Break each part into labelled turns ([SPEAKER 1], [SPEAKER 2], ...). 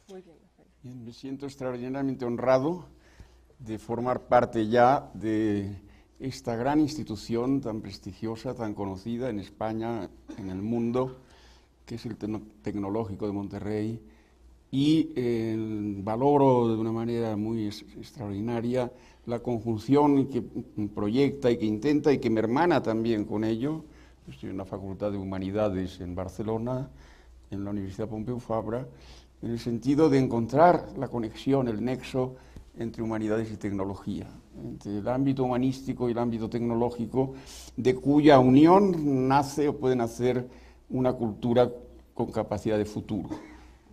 [SPEAKER 1] Muy bien.
[SPEAKER 2] Bien, me siento extraordinariamente honrado de formar parte ya de esta gran institución tan prestigiosa, tan conocida en España, en el mundo, que es el Tecnológico de Monterrey, y valoro de una manera muy extraordinaria la conjunción que proyecta y que intenta y que me hermana también con ello. Estoy en la Facultad de Humanidades en Barcelona, en la Universidad Pompeu Fabra, en el sentido de encontrar la conexión, el nexo entre humanidades y tecnología, entre el ámbito humanístico y el ámbito tecnológico, de cuya unión nace o puede nacer una cultura con capacidad de futuro.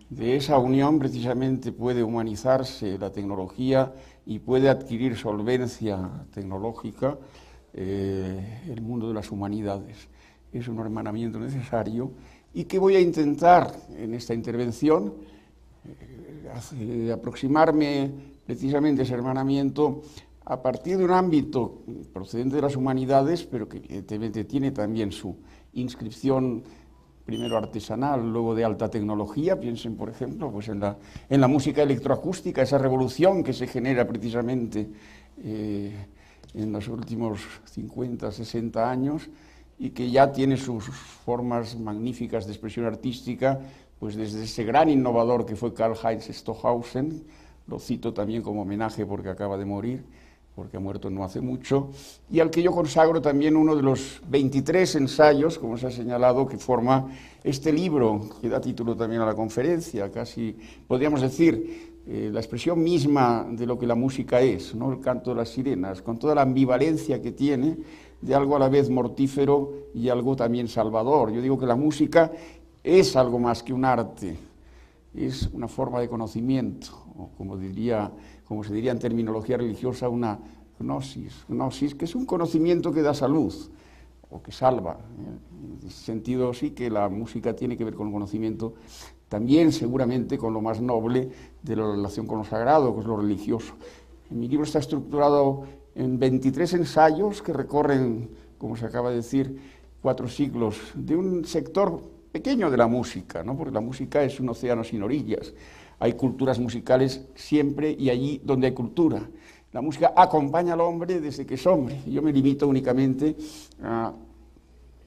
[SPEAKER 2] De esa unión precisamente puede humanizarse la tecnología y puede adquirir solvencia tecnológica el mundo de las humanidades. Es un hermanamiento necesario y que voy a intentar en esta intervención aproximarme precisamente a ese hermanamiento a partir de un ámbito procedente de las humanidades, pero que evidentemente tiene también su inscripción primero artesanal, luego de alta tecnología. Piensen, por ejemplo, pues en la música electroacústica, esa revolución que se genera precisamente en los últimos 50, 60 años y que ya tiene sus formas magníficas de expresión artística, pues desde ese gran innovador que fue Karl-Heinz Stockhausen, lo cito también como homenaje porque acaba de morir, porque ha muerto no hace mucho, y al que yo consagro también uno de los 23 ensayos, como se ha señalado, que forma este libro, que da título también a la conferencia, casi podríamos decir la expresión misma de lo que la música es, ¿no? El canto de las sirenas, con toda la ambivalencia que tiene de algo a la vez mortífero y algo también salvador. Yo digo que la música es algo más que un arte, es una forma de conocimiento, o como se diría en terminología religiosa, una gnosis, que es un conocimiento que da salud o que salva. En ese sentido sí que la música tiene que ver con el conocimiento, también seguramente con lo más noble de la relación con lo sagrado, que es lo religioso. Mi libro está estructurado en 23 ensayos que recorren, como se acaba de decir, 4 siglos, de un sector pequeño de la música, ¿no? Porque la música es un océano sin orillas. Hay culturas musicales siempre y allí donde hay cultura. La música acompaña al hombre desde que es hombre. Yo me limito únicamente a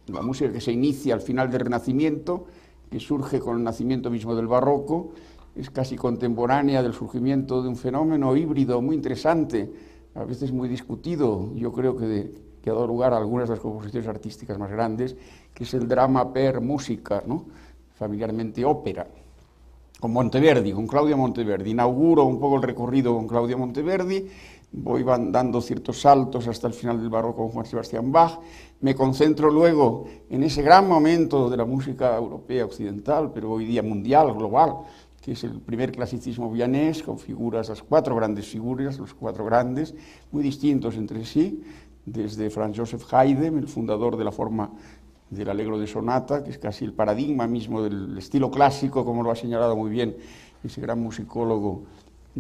[SPEAKER 2] la música que se inicia al final del Renacimiento, que surge con el nacimiento mismo del Barroco, es casi contemporánea del surgimiento de un fenómeno híbrido muy interesante, a veces muy discutido. Yo creo que ha dado lugar a algunas de las composiciones artísticas más grandes, que es el drama per música, ¿no? Familiarmente ópera, con Monteverdi, con Claudio Monteverdi. Inauguro un poco el recorrido con Claudio Monteverdi, voy dando ciertos saltos hasta el final del barroco con Juan Sebastián Bach, me concentro luego en ese gran momento de la música europea occidental, pero hoy día mundial, global, que es el primer clasicismo vienés, con figuras, las 4 grandes figuras, los 4 grandes, muy distintos entre sí, desde Franz Joseph Haydn, el fundador de la forma del allegro de sonata, que es casi el paradigma mismo del estilo clásico, como lo ha señalado muy bien ese gran musicólogo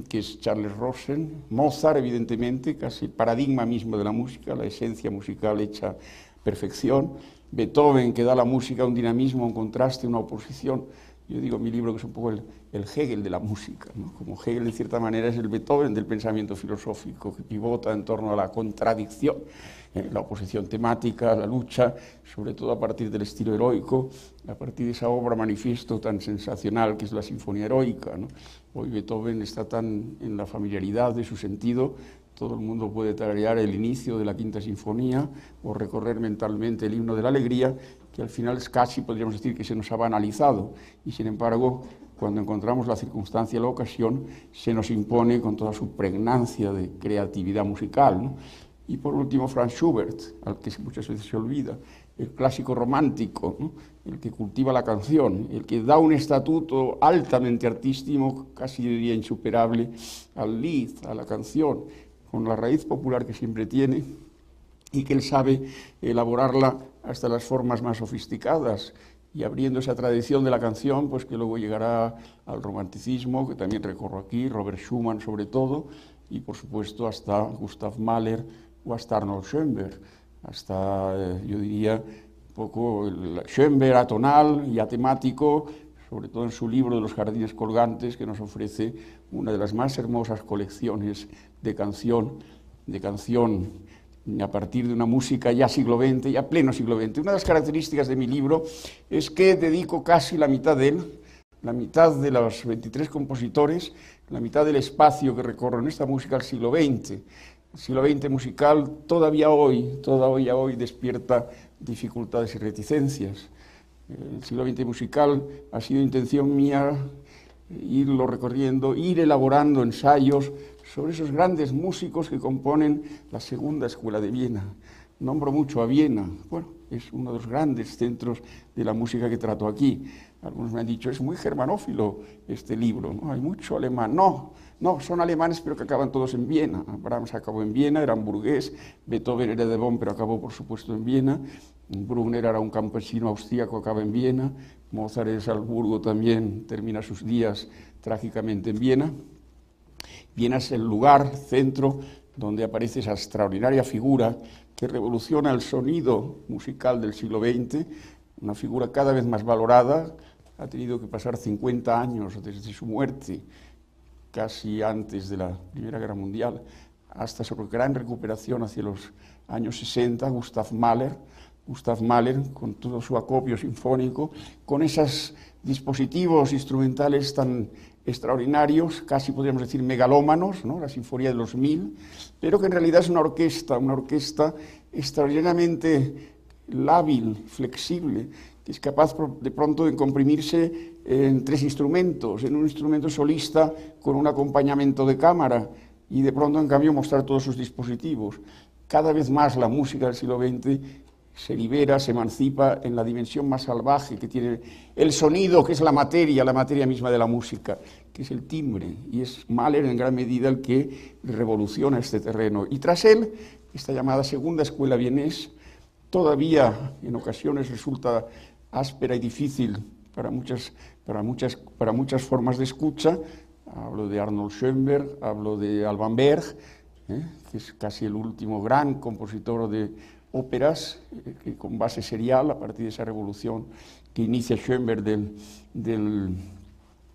[SPEAKER 2] que es Charles Rosen. Mozart, evidentemente, casi el paradigma mismo de la música, la esencia musical hecha perfección. Beethoven, que da a la música un dinamismo, un contraste, una oposición. Yo digo en mi libro que es un poco el Hegel de la música, ¿no? Como Hegel, en cierta manera, es el Beethoven del pensamiento filosófico, que pivota en torno a la contradicción, la oposición temática, la lucha, sobre todo a partir del estilo heroico, a partir de esa obra manifiesto tan sensacional que es la Sinfonía Heroica, ¿no? Hoy Beethoven está tan en la familiaridad de su sentido, todo el mundo puede tararear el inicio de la Quinta Sinfonía o recorrer mentalmente el himno de la alegría, que al final es casi, podríamos decir, que se nos ha banalizado, y sin embargo, cuando encontramos la circunstancia y la ocasión, se nos impone con toda su pregnancia de creatividad musical, ¿no? Y por último, Franz Schubert, al que muchas veces se olvida, el clásico romántico, ¿no? El que cultiva la canción, el que da un estatuto altamente artístico, casi diría insuperable, al Lied, a la canción, con la raíz popular que siempre tiene, y que él sabe elaborarla hasta las formas más sofisticadas, y abriendo esa tradición de la canción, pues que luego llegará al romanticismo, que también recorro aquí, Robert Schumann sobre todo, y por supuesto hasta Gustav Mahler o hasta Arnold Schoenberg, hasta, yo diría, un poco el Schoenberg atonal y atemático, sobre todo en su libro de los jardines colgantes, que nos ofrece una de las más hermosas colecciones de canción a partir de una música ya siglo XX, ya pleno siglo XX. Una de las características de mi libro es que dedico casi la mitad de él, la mitad de los 23 compositores, la mitad del espacio que recorro en esta música al siglo XX. El siglo XX musical todavía hoy despierta dificultades y reticencias. El siglo XX musical ha sido intención mía irlo recorriendo, ir elaborando ensayos sobre esos grandes músicos que componen la segunda escuela de Viena. Nombro mucho a Viena, bueno, es uno de los grandes centros de la música que trato aquí. Algunos me han dicho, es muy germanófilo este libro, ¿no? Hay mucho alemán. No, son alemanes pero que acaban todos en Viena. Brahms acabó en Viena, era hamburgués, Beethoven era de Bonn pero acabó por supuesto en Viena, Bruckner era un campesino austríaco, acaba en Viena, Mozart de Salzburgo también termina sus días trágicamente en Viena. Viena es el lugar, centro, donde aparece esa extraordinaria figura que revoluciona el sonido musical del siglo XX, una figura cada vez más valorada. Ha tenido que pasar 50 años desde su muerte, casi antes de la Primera Guerra Mundial, hasta su gran recuperación hacia los años 60, Gustav Mahler, con todo su acopio sinfónico, con esos dispositivos instrumentales tan extraordinarios, casi podríamos decir megalómanos, ¿no? La Sinfonía de los 1000, pero que en realidad es una orquesta extraordinariamente lábil, flexible, que es capaz de pronto de comprimirse en 3 instrumentos, en un instrumento solista con un acompañamiento de cámara, y de pronto en cambio mostrar todos sus dispositivos. Cada vez más la música del siglo XX se libera, se emancipa en la dimensión más salvaje que tiene el sonido, que es la materia misma de la música, que es el timbre, y es Mahler en gran medida el que revoluciona este terreno. Y tras él, esta llamada segunda escuela vienés, todavía en ocasiones resulta áspera y difícil para muchas formas de escucha. Hablo de Arnold Schoenberg, hablo de Alban Berg, que es casi el último gran compositor de óperas, que con base serial, a partir de esa revolución que inicia Schoenberg del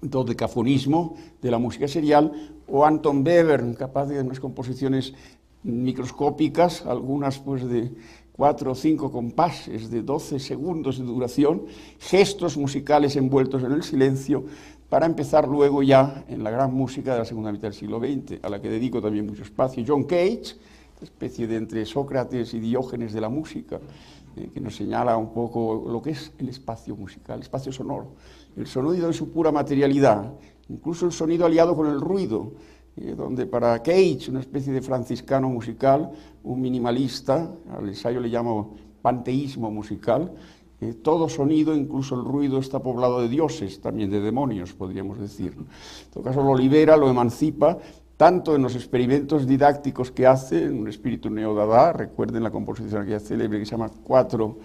[SPEAKER 2] dodecafonismo, de la música serial, o Anton Webern, capaz de unas composiciones microscópicas, algunas pues de 4 o 5 compases de 12 segundos de duración, gestos musicales envueltos en el silencio, para empezar luego ya en la gran música de la segunda mitad del siglo XX, a la que dedico también mucho espacio. John Cage, especie de entre Sócrates y Diógenes de la música, que nos señala un poco lo que es el espacio musical, el espacio sonoro, el sonido en su pura materialidad, incluso el sonido aliado con el ruido, donde para Cage, una especie de franciscano musical, un minimalista, al ensayo le llamo panteísmo musical, todo sonido, incluso el ruido, está poblado de dioses, también de demonios, podríamos decir. En todo caso, lo libera, lo emancipa, tanto en los experimentos didácticos que hace, en un espíritu neodadá, recuerden la composición aquella célebre que se llama 4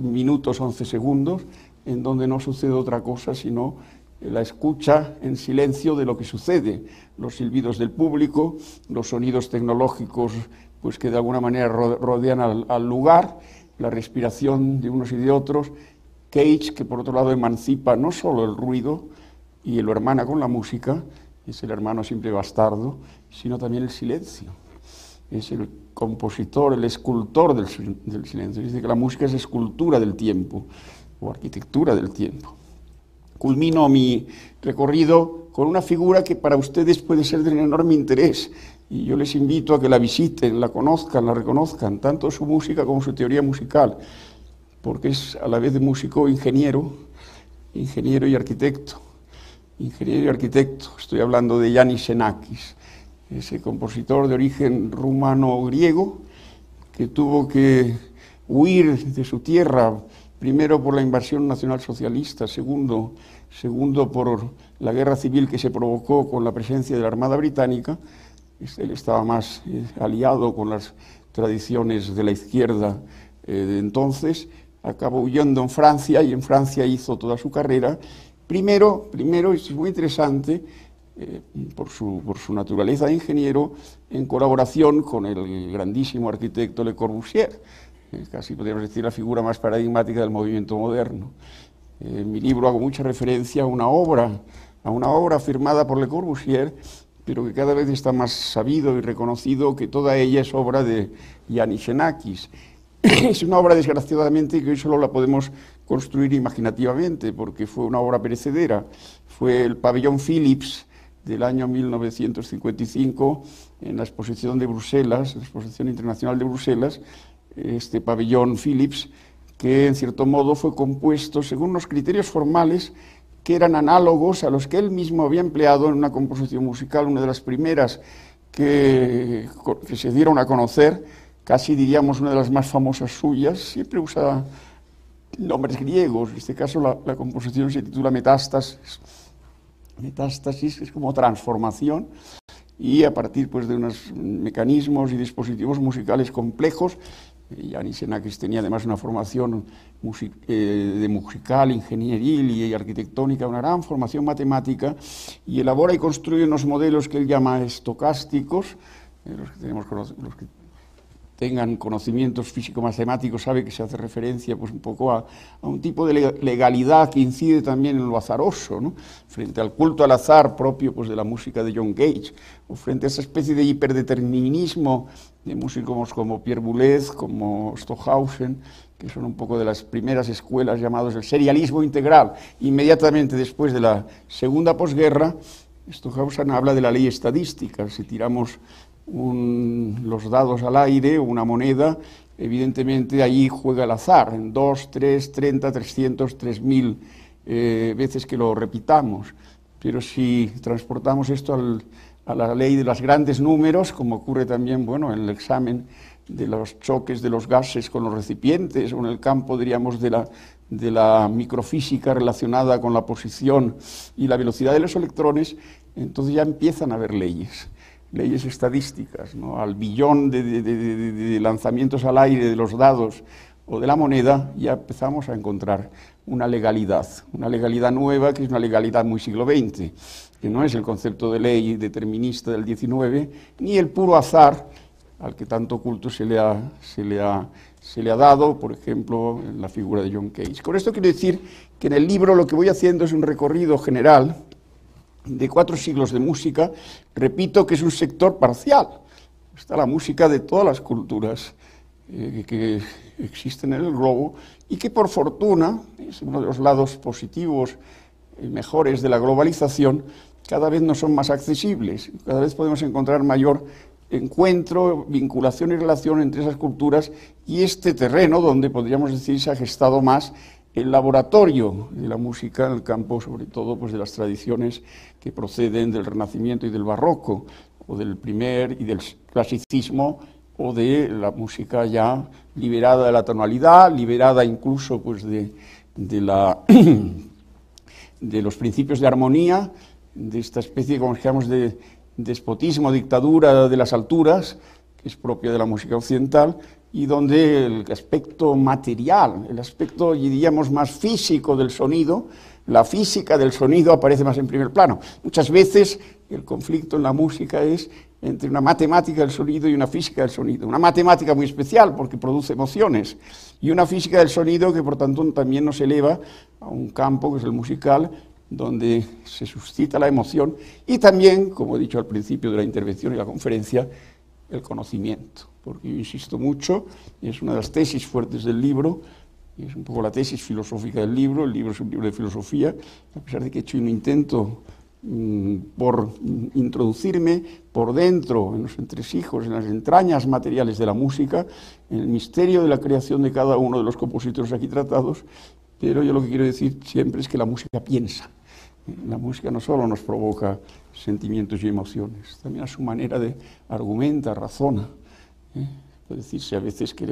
[SPEAKER 2] minutos 11 segundos, en donde no sucede otra cosa sino la escucha en silencio de lo que sucede, los silbidos del público, los sonidos tecnológicos pues, que de alguna manera rodean al lugar, la respiración de unos y de otros. Cage, que por otro lado emancipa no solo el ruido y lo hermana con la música, es el hermano siempre bastardo, sino también el silencio. Es el compositor, el escultor del silencio. Dice que la música es escultura del tiempo, o arquitectura del tiempo. Culmino mi recorrido con una figura que para ustedes puede ser de un enorme interés, y yo les invito a que la visiten, la conozcan, la reconozcan, tanto su música como su teoría musical, porque es a la vez de músico, ingeniero y arquitecto. Ingeniero y arquitecto, estoy hablando de Yannis Xenakis, ese compositor de origen rumano-griego que tuvo que huir de su tierra, primero por la invasión nacionalsocialista, segundo por la guerra civil que se provocó con la presencia de la Armada Británica. Él estaba más aliado con las tradiciones de la izquierda de entonces, acabó huyendo en Francia y en Francia hizo toda su carrera. Primero, y es muy interesante, por su naturaleza de ingeniero, en colaboración con el grandísimo arquitecto Le Corbusier, casi podríamos decir la figura más paradigmática del movimiento moderno. En mi libro hago mucha referencia a una obra firmada por Le Corbusier, pero que cada vez está más sabido y reconocido que toda ella es obra de Yanis Xenakis. Es una obra, desgraciadamente, que hoy solo la podemos construir imaginativamente, porque fue una obra perecedera. Fue el pabellón Philips del año 1955, en la exposición de Bruselas, la Exposición Internacional de Bruselas, este pabellón Philips, que en cierto modo fue compuesto según unos criterios formales que eran análogos a los que él mismo había empleado en una composición musical, una de las primeras que se dieron a conocer, casi diríamos una de las más famosas suyas. Siempre usa nombres griegos, en este caso la composición se titula Metástasis. Metástasis es como transformación, y a partir pues, de unos mecanismos y dispositivos musicales complejos. Yanis Xenakis tenía además una formación de musical, ingenieril y arquitectónica, una gran formación matemática, y elabora y construye unos modelos que él llama estocásticos. Los que tengan conocimientos físico-matemáticos saben que se hace referencia pues, un poco a un tipo de legalidad que incide también en lo azaroso, ¿no? Frente al culto al azar propio pues, de la música de John Cage, o frente a esa especie de hiperdeterminismo de músicos como Pierre Boulez, como Stockhausen, que son un poco de las primeras escuelas llamadas el serialismo integral. Inmediatamente después de la segunda posguerra, Stockhausen habla de la ley estadística. Si tiramos los dados al aire, una moneda, evidentemente ahí juega el azar, en 2, 3, 30, 300, 3000 veces que lo repitamos. Pero si transportamos esto a la ley de los grandes números, como ocurre también bueno, en el examen de los choques de los gases con los recipientes, o en el campo, diríamos, de la microfísica relacionada con la posición y la velocidad de los electrones, entonces ya empiezan a haber leyes estadísticas, ¿no? Al billón de lanzamientos al aire de los dados o de la moneda, ya empezamos a encontrar una legalidad nueva, que es una legalidad muy siglo XX, que no es el concepto de ley determinista del XIX, ni el puro azar al que tanto culto se le ha dado, por ejemplo, en la figura de John Cage. Con esto quiero decir que en el libro lo que voy haciendo es un recorrido general de 4 siglos de música. Repito que es un sector parcial. Está la música de todas las culturas que existen en el globo, y que por fortuna, es uno de los lados positivos y mejores de la globalización, cada vez no son más accesibles. Cada vez podemos encontrar mayor encuentro, vinculación y relación entre esas culturas y este terreno donde podríamos decir se ha gestado más el laboratorio de la música en el campo, sobre todo pues, de las tradiciones que proceden del Renacimiento y del Barroco, o del primer y del clasicismo, o de la música ya liberada de la tonalidad, liberada incluso pues, de los principios de armonía, de esta especie, como digamos, de despotismo, dictadura de las alturas, que es propia de la música occidental, y donde el aspecto material, el aspecto, diríamos, más físico del sonido, la física del sonido aparece más en primer plano. Muchas veces el conflicto en la música es entre una matemática del sonido y una física del sonido. Una matemática muy especial porque produce emociones, y una física del sonido que por tanto también nos eleva a un campo que es el musical, donde se suscita la emoción, y también, como he dicho al principio de la intervención y la conferencia, el conocimiento. Porque yo insisto mucho, es una de las tesis fuertes del libro, y es un poco la tesis filosófica del libro. El libro es un libro de filosofía, a pesar de que he hecho un intento por introducirme por dentro, en los entresijos, en las entrañas materiales de la música, en el misterio de la creación de cada uno de los compositores aquí tratados. Pero yo lo que quiero decir siempre es que la música piensa. La música no solo nos provoca sentimientos y emociones, también a su manera de argumenta, razona. Puede decirse a veces que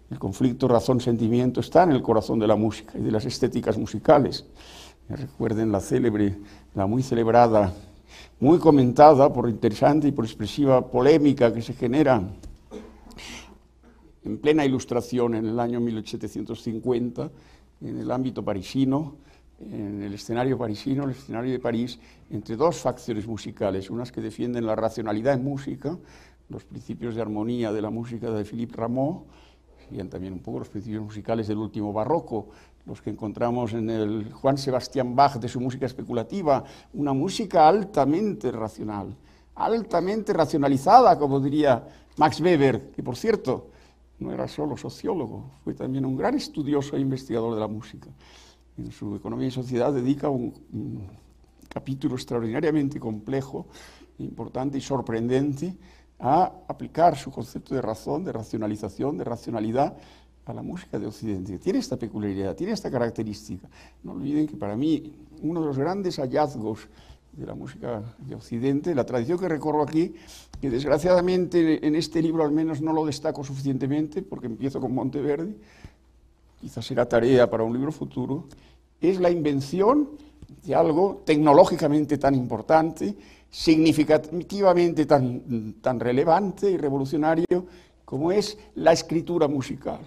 [SPEAKER 2] el conflicto razón-sentimiento está en el corazón de la música y de las estéticas musicales. Recuerden la muy celebrada, muy comentada por interesante y por expresiva polémica que se genera en plena Ilustración en el año 1750, en el ámbito parisino, en el escenario parisino, el escenario de París, entre dos facciones musicales, unas que defienden la racionalidad en música, los principios de armonía de la música de Philippe Rameau, y también un poco los principios musicales del último barroco, los que encontramos en el Juan Sebastián Bach de su música especulativa, una música altamente racional, altamente racionalizada, como diría Max Weber, que por cierto no era solo sociólogo, fue también un gran estudioso e investigador de la música. En su Economía y Sociedad dedica un capítulo extraordinariamente complejo, importante y sorprendente a aplicar su concepto de razón, de racionalización, de racionalidad a la música de Occidente. Tiene esta peculiaridad, tiene esta característica. No olviden que para mí uno de los grandes hallazgos de la música de Occidente, la tradición que recorro aquí, que desgraciadamente en este libro al menos no lo destaco suficientemente, porque empiezo con Monteverdi, quizás será tarea para un libro futuro, es la invención de algo tecnológicamente tan importante, significativamente tan relevante y revolucionario como es la escritura musical.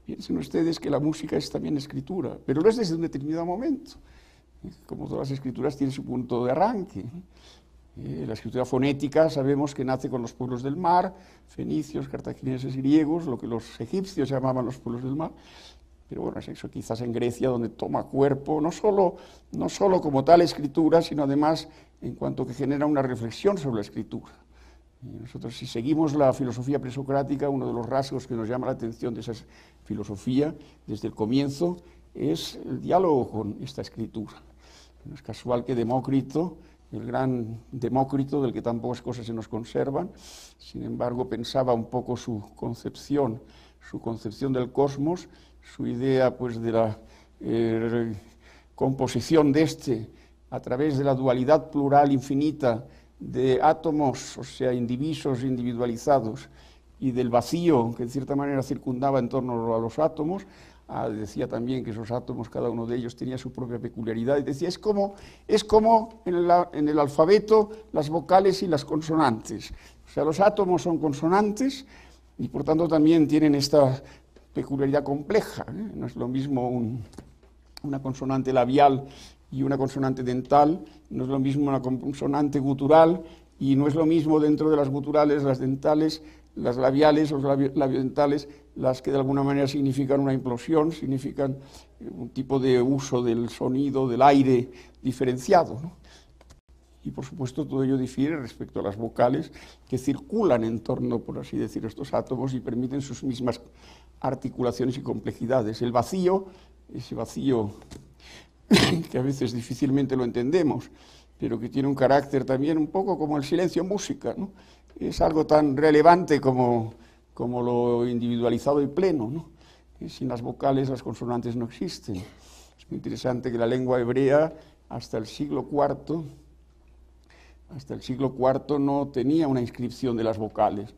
[SPEAKER 2] Piensen ustedes que la música es también escritura, pero no es desde un determinado momento. Como todas las escrituras tiene su punto de arranque. La escritura fonética sabemos que nace con los pueblos del mar, fenicios, cartagineses y griegos, lo que los egipcios llamaban los pueblos del mar. Pero bueno, es eso quizás en Grecia donde toma cuerpo, no solo como tal escritura, sino además en cuanto que genera una reflexión sobre la escritura. Y nosotros, si seguimos la filosofía presocrática, uno de los rasgos que nos llama la atención de esa filosofía desde el comienzo es el diálogo con esta escritura. No es casual que Demócrito, el gran Demócrito, del que tan pocas cosas se nos conservan, sin embargo pensaba un poco su concepción del cosmos, su idea pues de la composición de este a través de la dualidad plural infinita de átomos, o sea, indivisos, individualizados, y del vacío que en cierta manera circundaba en torno a los átomos. Decía también que esos átomos, cada uno de ellos tenía su propia peculiaridad, y decía, es como en el alfabeto las vocales y las consonantes. O sea, los átomos son consonantes y por tanto también tienen esta peculiaridad compleja. No es lo mismo una consonante labial y una consonante dental, no es lo mismo una consonante gutural, y no es lo mismo dentro de las guturales, las dentales, las labiales o labiodentales, las que de alguna manera significan una implosión, significan un tipo de uso del sonido, del aire diferenciado, ¿no? Y por supuesto todo ello difiere respecto a las vocales que circulan en torno, por así decir, estos átomos y permiten sus mismas articulaciones y complejidades. El vacío, ese vacío que a veces difícilmente lo entendemos, pero que tiene un carácter también un poco como el silencio en música, ¿no? Es algo tan relevante como lo individualizado y pleno, ¿no? Sin las vocales las consonantes no existen. Es muy interesante que la lengua hebrea hasta el siglo IV no tenía una inscripción de las vocales.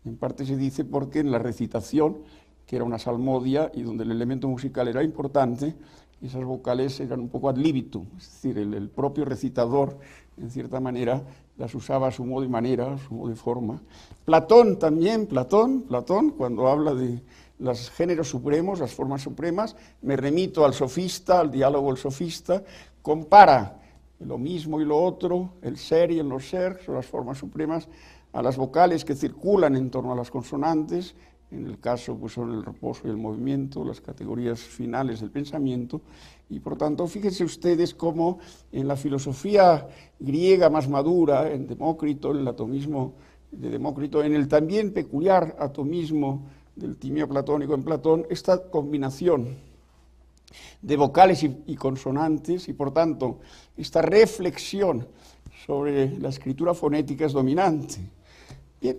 [SPEAKER 2] En parte se dice porque en la recitación, que era una salmodia y donde el elemento musical era importante, esas vocales eran un poco ad libitum, es decir, el propio recitador, en cierta manera, las usaba a su modo y manera, a su modo y forma. Platón también, Platón, cuando habla de los géneros supremos, las formas supremas, me remito al sofista, al diálogo del sofista, compara lo mismo y lo otro, el ser y el no ser, son las formas supremas, a las vocales que circulan en torno a las consonantes, en el caso pues son el reposo y el movimiento, las categorías finales del pensamiento, y por tanto fíjense ustedes cómo en la filosofía griega más madura, en Demócrito, en el atomismo de Demócrito, en el también peculiar atomismo del timeo platónico en Platón, esta combinación de vocales y consonantes, y por tanto esta reflexión sobre la escritura fonética es dominante. Bien,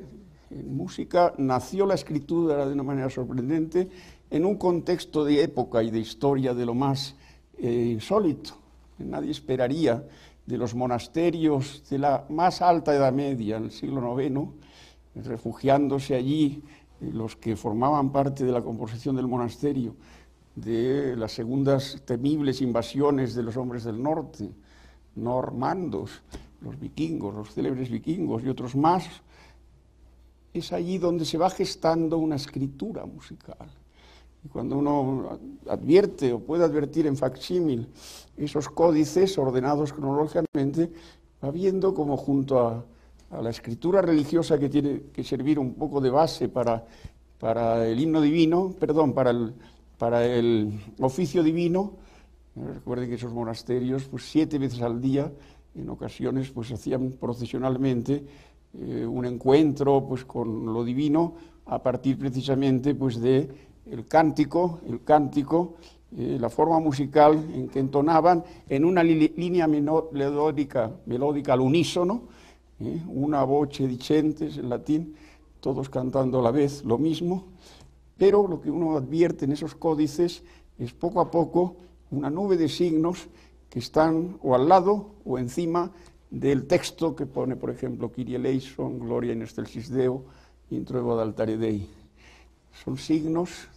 [SPEAKER 2] en música nació la escritura de una manera sorprendente en un contexto de época y de historia de lo más insólito. Nadie esperaría de los monasterios de la más alta Edad Media, en el siglo IX, refugiándose allí los que formaban parte de la composición del monasterio, de las segundas temibles invasiones de los hombres del norte, normandos, los vikingos, los célebres vikingos y otros más. Es allí donde se va gestando una escritura musical. Y cuando uno advierte o puede advertir en facsímil esos códices ordenados cronológicamente, va viendo como junto a la escritura religiosa que tiene que servir un poco de base para el himno divino, para para el oficio divino. Recuerden que esos monasterios, pues 7 veces al día, en ocasiones, pues hacían procesionalmente un encuentro pues con lo divino a partir precisamente pues de el cántico, la forma musical en que entonaban en una línea melódica al unísono, una voce dicentes en latín, todos cantando a la vez lo mismo, pero lo que uno advierte en esos códices es poco a poco una nube de signos que están o al lado o encima del texto que pone, por ejemplo, Kyrie eleison, Gloria in excelsis Deo, intro ad altare Dei. Son signos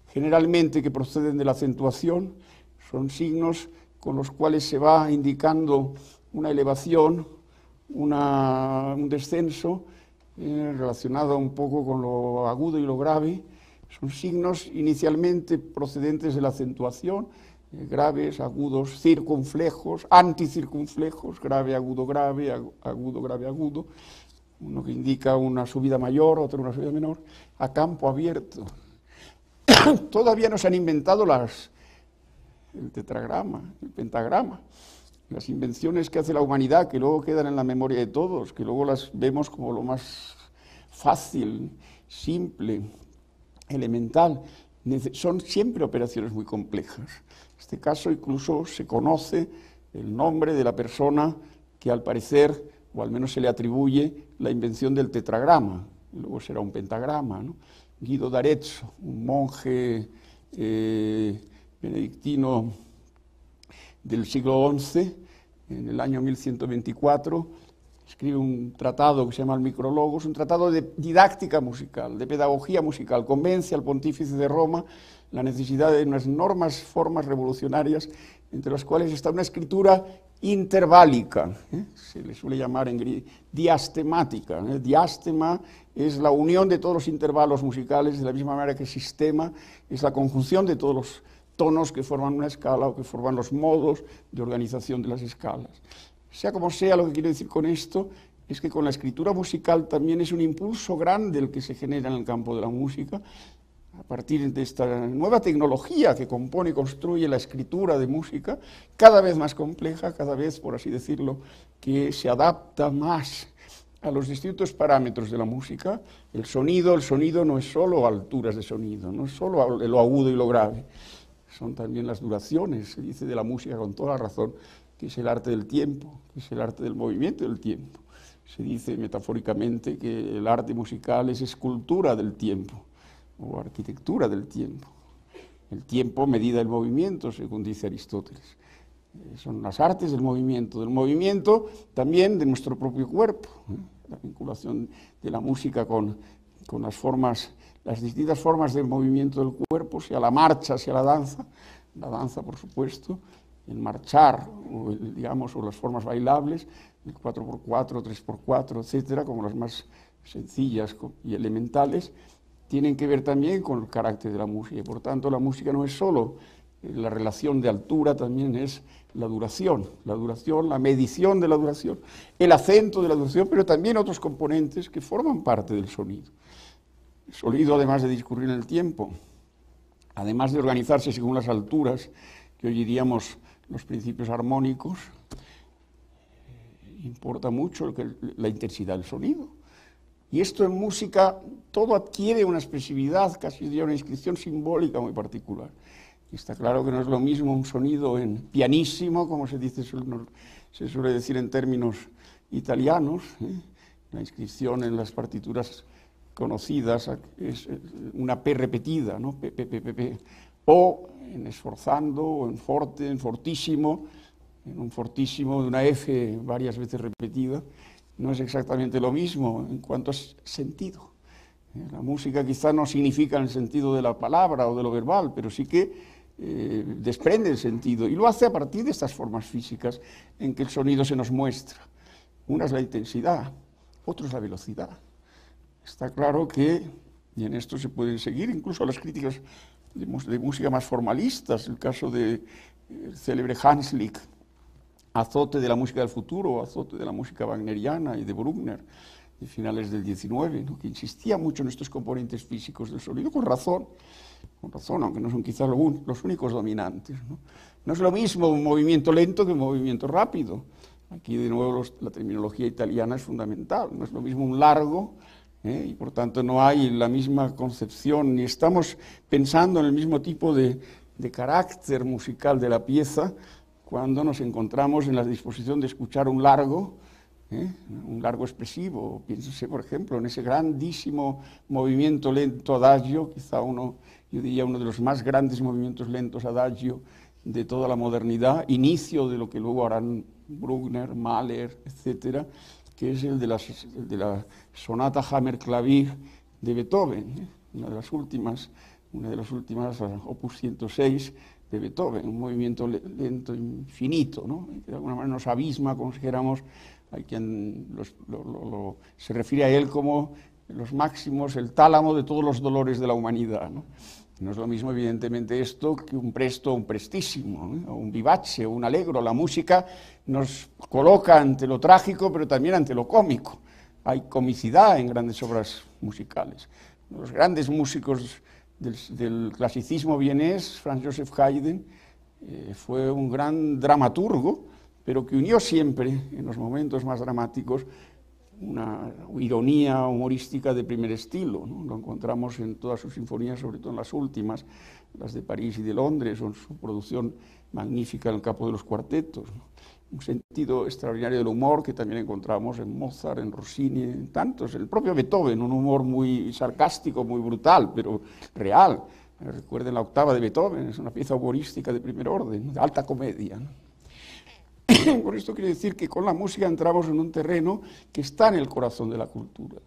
[SPEAKER 2] generalmente que proceden de la acentuación, son signos con los cuales se va indicando una elevación, un descenso, relacionado un poco con lo agudo y lo grave. Son signos inicialmente procedentes de la acentuación, graves, agudos, circunflejos, anticircunflejos, grave, agudo, agudo, grave, agudo, uno que indica una subida mayor, otro una subida menor, a campo abierto. Todavía no se han inventado el tetragrama, el pentagrama, las invenciones que hace la humanidad, que luego quedan en la memoria de todos, que luego las vemos como lo más fácil, simple, elemental. Son siempre operaciones muy complejas. En este caso incluso se conoce el nombre de la persona que al parecer, o al menos se le atribuye, la invención del tetragrama, luego será un pentagrama, ¿no? Guido d'Arezzo, un monje benedictino del siglo XI, en el año 1124, escribe un tratado que se llama el Micrologos, un tratado de didáctica musical, de pedagogía musical. Convence al pontífice de Roma la necesidad de unas formas revolucionarias, entre las cuales está una escritura interválica, se le suele llamar en griego diastemática. Diástema es la unión de todos los intervalos musicales, de la misma manera que sistema es la conjunción de todos los tonos que forman una escala o que forman los modos de organización de las escalas. Sea como sea, lo que quiero decir con esto es que con la escritura musical también es un impulso grande el que se genera en el campo de la música, a partir de esta nueva tecnología que compone y construye la escritura de música, cada vez más compleja, cada vez, por así decirlo, que se adapta más a los distintos parámetros de la música. El sonido no es solo alturas de sonido, no es solo lo agudo y lo grave, son también las duraciones. Se dice de la música con toda la razón que es el arte del tiempo, que es el arte del movimiento del tiempo. Se dice metafóricamente que el arte musical es escultura del tiempo, o arquitectura del tiempo. El tiempo medida el movimiento, según dice Aristóteles. Son las artes del movimiento también de nuestro propio cuerpo. La vinculación de la música con las distintas formas de movimiento del cuerpo, sea la marcha, sea la danza, por supuesto, el marchar, o las formas bailables, el 4x4, 3x4, etcétera, como las más sencillas y elementales, tienen que ver también con el carácter de la música. Y por tanto, la música no es solo la relación de altura, también es la duración, la medición de la duración, el acento de la duración, pero también otros componentes que forman parte del sonido. El sonido, además de discurrir en el tiempo, además de organizarse según las alturas, que hoy diríamos los principios armónicos, importa mucho la intensidad del sonido. Y esto en música todo adquiere una expresividad, casi diría una inscripción simbólica muy particular. Y está claro que no es lo mismo un sonido en pianissimo, como se suele decir en términos italianos, la inscripción en las partituras conocidas es una P repetida, ¿no? P, P, P, P, P. O en esforzando, o en forte, en fortísimo, en un fortísimo de una F varias veces repetida. No es exactamente lo mismo en cuanto a sentido. La música quizá no significa en el sentido de la palabra o de lo verbal, pero sí que desprende el sentido, y lo hace a partir de estas formas físicas en que el sonido se nos muestra. Una es la intensidad, otra es la velocidad. Está claro que, y en esto se pueden seguir incluso las críticas de música más formalistas, el caso del célebre Hanslick, azote de la música del futuro, azote de la música wagneriana y de Bruckner, de finales del XIX, ¿no? Que insistía mucho en estos componentes físicos del sonido, con razón, aunque no son quizás los únicos dominantes, ¿no? No es lo mismo un movimiento lento que un movimiento rápido. Aquí de nuevo la terminología italiana es fundamental, no es lo mismo un largo, y por tanto no hay la misma concepción, ni estamos pensando en el mismo tipo de carácter musical de la pieza cuando nos encontramos en la disposición de escuchar un largo expresivo. Piénsese, por ejemplo, en ese grandísimo movimiento lento adagio, quizá yo diría uno de los más grandes movimientos lentos adagio de toda la modernidad, inicio de lo que luego harán Bruckner, Mahler, etcétera, que es el de la sonata Hammer-Clavier de Beethoven, una de las últimas, opus 106 de Beethoven, un movimiento lento infinito, ¿no? Que de alguna manera nos abisma, como si dijéramos, hay quien se refiere a él como los máximos, el tálamo de todos los dolores de la humanidad, ¿no? No es lo mismo, evidentemente, esto que un presto o un prestissimo, ¿eh? O un vivace o un allegro. La música nos coloca ante lo trágico, pero también ante lo cómico. Hay comicidad en grandes obras musicales. Los grandes músicos del clasicismo vienés, Franz Joseph Haydn, fue un gran dramaturgo, pero que unió siempre, en los momentos más dramáticos, una ironía humorística de primer estilo, ¿no? Lo encontramos en todas sus sinfonías, sobre todo en las últimas, las de París y de Londres, o en su producción magnífica en el campo de los cuartetos, ¿no? Un sentido extraordinario del humor que también encontramos en Mozart, en Rossini, en tantos, en el propio Beethoven, un humor muy sarcástico, muy brutal, pero real. Recuerden la octava de Beethoven, es una pieza humorística de primer orden, de alta comedia, ¿no? Por esto quiero decir que con la música entramos en un terreno que está en el corazón de la cultura.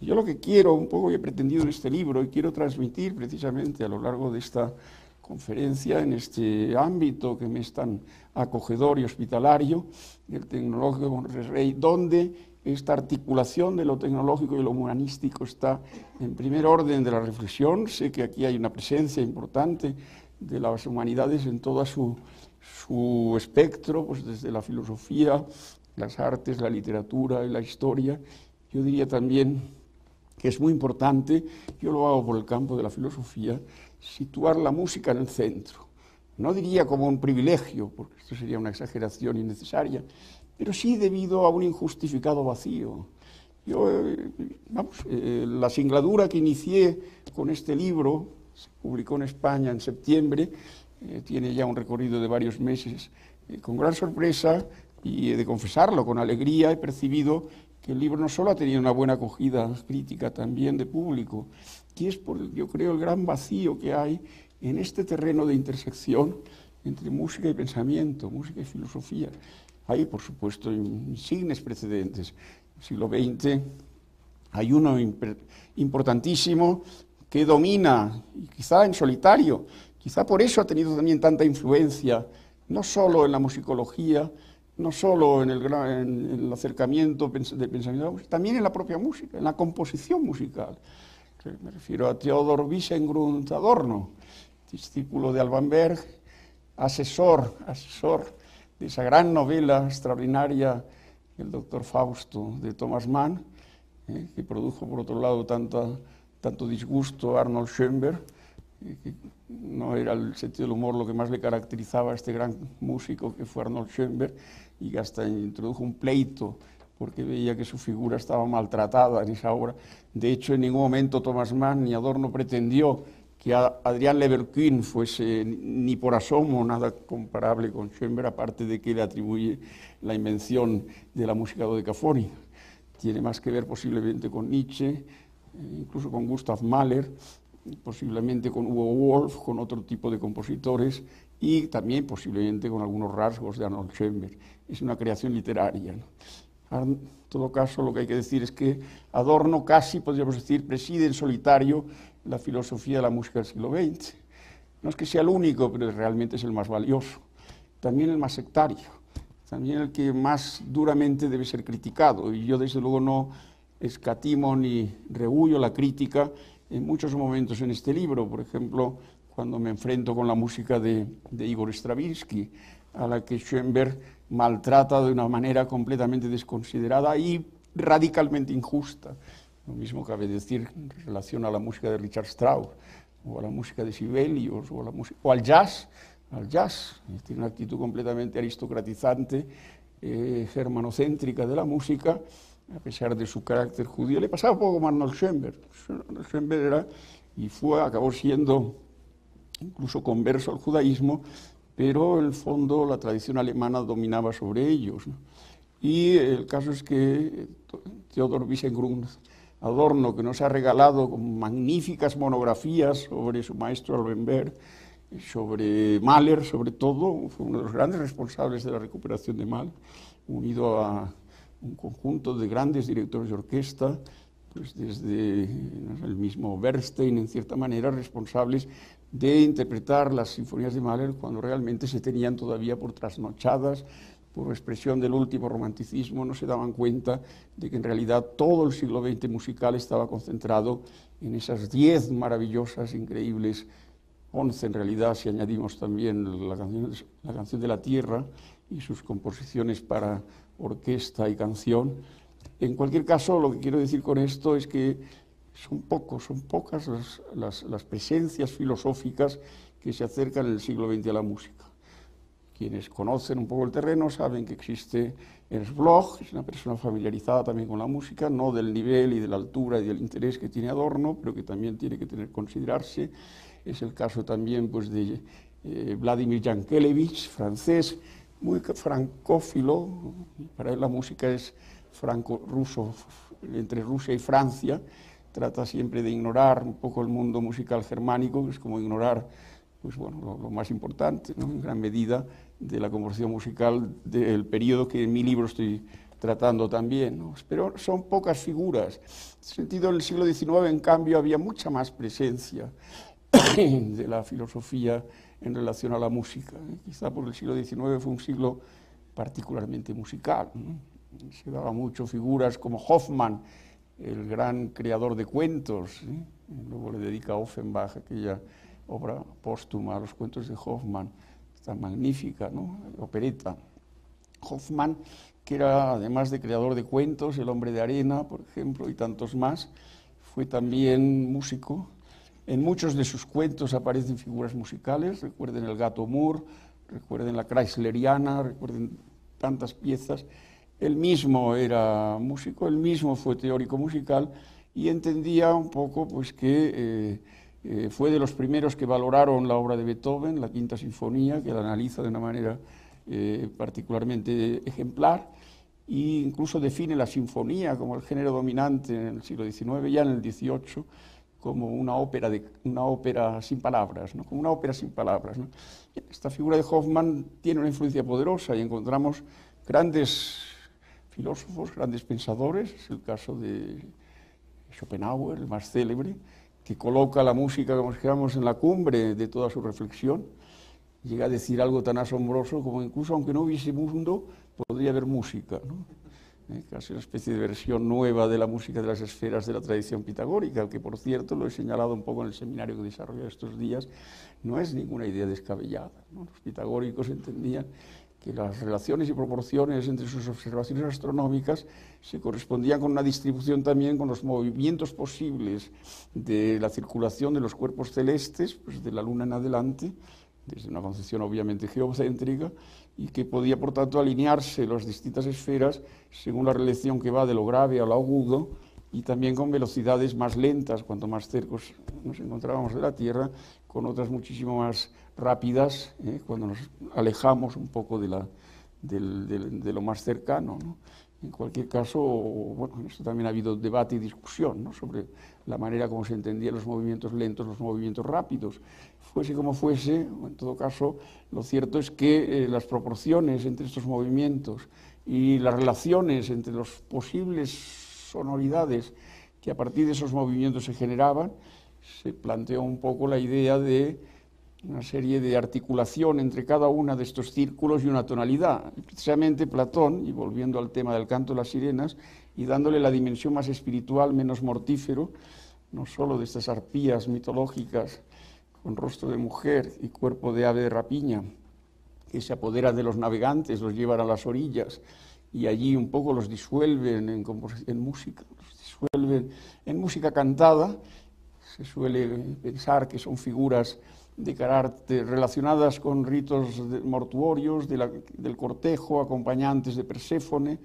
[SPEAKER 2] Y yo lo que quiero, un poco he pretendido en este libro, y quiero transmitir precisamente a lo largo de esta conferencia, en este ámbito que me es tan acogedor y hospitalario, el tecnológico con Rey, donde esta articulación de lo tecnológico y lo humanístico está en primer orden de la reflexión. Sé que aquí hay una presencia importante de las humanidades en toda su espectro, pues desde la filosofía, las artes, la literatura y la historia. Yo diría también que es muy importante, yo lo hago por el campo de la filosofía, situar la música en el centro. No diría como un privilegio, porque esto sería una exageración innecesaria, pero sí debido a un injustificado vacío. Yo, la singladura que inicié con este libro, se publicó en España en septiembre, tiene ya un recorrido de varios meses. Con gran sorpresa, y he de confesarlo, con alegría, he percibido que el libro no solo ha tenido una buena acogida crítica, también de público, que es, yo creo, el gran vacío que hay en este terreno de intersección entre música y pensamiento, música y filosofía. Hay, por supuesto, insignes precedentes. En el siglo XX hay uno importantísimo que domina, y quizá en solitario. Quizá por eso ha tenido también tanta influencia, no solo en la musicología, no solo en el acercamiento del pensamiento, también en la propia música, en la composición musical. Me refiero a Theodor Wiesengrund Adorno, discípulo de Alban Berg, asesor de esa gran novela extraordinaria, El Doctor Fausto, de Thomas Mann, que produjo, por otro lado, tanto disgusto a Arnold Schoenberg, que no era el sentido del humor lo que más le caracterizaba a este gran músico que fue Arnold Schoenberg, y que hasta introdujo un pleito porque veía que su figura estaba maltratada en esa obra. De hecho, en ningún momento Thomas Mann ni Adorno pretendió que Adrián Leverkühn fuese ni por asomo nada comparable con Schoenberg, aparte de que le atribuye la invención de la música dodecafónica. Tiene más que ver posiblemente con Nietzsche, incluso con Gustav Mahler, posiblemente con Hugo Wolf, con otro tipo de compositores, y también posiblemente con algunos rasgos de Arnold Schoenberg. Es una creación literaria, ¿no? En todo caso, lo que hay que decir es que Adorno casi, podríamos decir, preside en solitario la filosofía de la música del siglo XX. No es que sea el único, pero realmente es el más valioso. También el más sectario, también el que más duramente debe ser criticado. Y yo, desde luego, no escatimo ni rehuyo la crítica en muchos momentos en este libro. Por ejemplo, cuando me enfrento con la música de Igor Stravinsky, a la que Schoenberg maltrata de una manera completamente desconsiderada y radicalmente injusta. Lo mismo cabe decir en relación a la música de Richard Strauss, o a la música de Sibelius, o al jazz. Tiene una actitud completamente aristocratizante, germanocéntrica de la música, a pesar de su carácter judío. Le pasaba un poco como Arnold Schoenberg. Arnold Schoenberg acabó siendo incluso converso al judaísmo, pero en el fondo la tradición alemana dominaba sobre ellos, ¿no? Y el caso es que Theodor Wiesengrund Adorno, que nos ha regalado con magníficas monografías sobre su maestro Albenberg, sobre Mahler, sobre todo, fue uno de los grandes responsables de la recuperación de Mahler, unido a un conjunto de grandes directores de orquesta, pues desde el mismo Bernstein, en cierta manera, responsables de interpretar las sinfonías de Mahler cuando realmente se tenían todavía por trasnochadas, por expresión del último romanticismo. No se daban cuenta de que en realidad todo el siglo XX musical estaba concentrado en esas 10 maravillosas, increíbles, 11 en realidad, si añadimos también la canción de la Tierra y sus composiciones para orquesta y canción. En cualquier caso, lo que quiero decir con esto es que son pocas las presencias filosóficas que se acercan en el siglo XX a la música. Quienes conocen un poco el terreno saben que existe Ernst Bloch, es una persona familiarizada también con la música, no del nivel y de la altura y del interés que tiene Adorno, pero que también tiene que considerarse. Es el caso también pues, de Vladimir Yankelevich, francés, muy francófilo. Para él la música es franco-ruso, entre Rusia y Francia. Trata siempre de ignorar un poco el mundo musical germánico, que es como ignorar pues, bueno, lo más importante, ¿no? En gran medida, de la composición musical del periodo que en mi libro estoy tratando también, ¿no? Pero son pocas figuras. En ese sentido, en el siglo XIX, en cambio, había mucha más presencia de la filosofía en relación a la música. Quizá porque el siglo XIX fue un siglo particularmente musical, ¿no? Se daba mucho figuras como Hoffmann, el gran creador de cuentos, ¿sí? Luego le dedica a Offenbach aquella obra póstuma, los cuentos de Hoffmann, tan magnífica, ¿no? Opereta. Hoffmann, que era, además de creador de cuentos, El hombre de arena, por ejemplo, y tantos más, fue también músico. En muchos de sus cuentos aparecen figuras musicales, recuerden El gato Moore, recuerden La Chrysleriana, recuerden tantas piezas. Él mismo era músico, él mismo fue teórico musical y entendía un poco pues, que fue de los primeros que valoraron la obra de Beethoven, la Quinta Sinfonía, que la analiza de una manera particularmente ejemplar, e incluso define la sinfonía como el género dominante en el siglo XIX, ya en el XVIII, como una ópera sin palabras, ¿no? Como una ópera sin palabras, ¿no? Esta figura de Hoffmann tiene una influencia poderosa y encontramos grandes filósofos, grandes pensadores, es el caso de Schopenhauer, el más célebre, que coloca la música, como dijéramos, en la cumbre de toda su reflexión. Llega a decir algo tan asombroso como incluso aunque no hubiese mundo, podría haber música, ¿no? Casi una especie de versión nueva de la música de las esferas de la tradición pitagórica, que por cierto lo he señalado un poco en el seminario que desarrollé estos días, no es ninguna idea descabellada, ¿no? Los pitagóricos entendían que las relaciones y proporciones entre sus observaciones astronómicas se correspondían con una distribución también con los movimientos posibles de la circulación de los cuerpos celestes, pues de la Luna en adelante, desde una concepción obviamente geocéntrica, y que podía por tanto alinearse las distintas esferas según la relación que va de lo grave a lo agudo, y también con velocidades más lentas, cuanto más cerca nos encontrábamos de la Tierra, con otras muchísimo más rápidas, cuando nos alejamos un poco de lo más cercano, ¿no? En cualquier caso, bueno, en esto también ha habido debate y discusión, ¿no? Sobre la manera como se entendían los movimientos lentos, los movimientos rápidos. Fuese como fuese, en todo caso, lo cierto es que las proporciones entre estos movimientos y las relaciones entre las posibles sonoridades que a partir de esos movimientos se generaban, se planteó un poco la idea de una serie de articulación entre cada uno de estos círculos y una tonalidad. Precisamente Platón, y volviendo al tema del canto de las sirenas, y dándole la dimensión más espiritual, menos mortífero, no solo de estas arpías mitológicas con rostro de mujer y cuerpo de ave de rapiña, que se apoderan de los navegantes, los llevan a las orillas y allí un poco los disuelven en música, los disuelven en música cantada. Se suele pensar que son figuras de carácter relacionadas con ritos mortuorios del cortejo, acompañantes de Perséfone,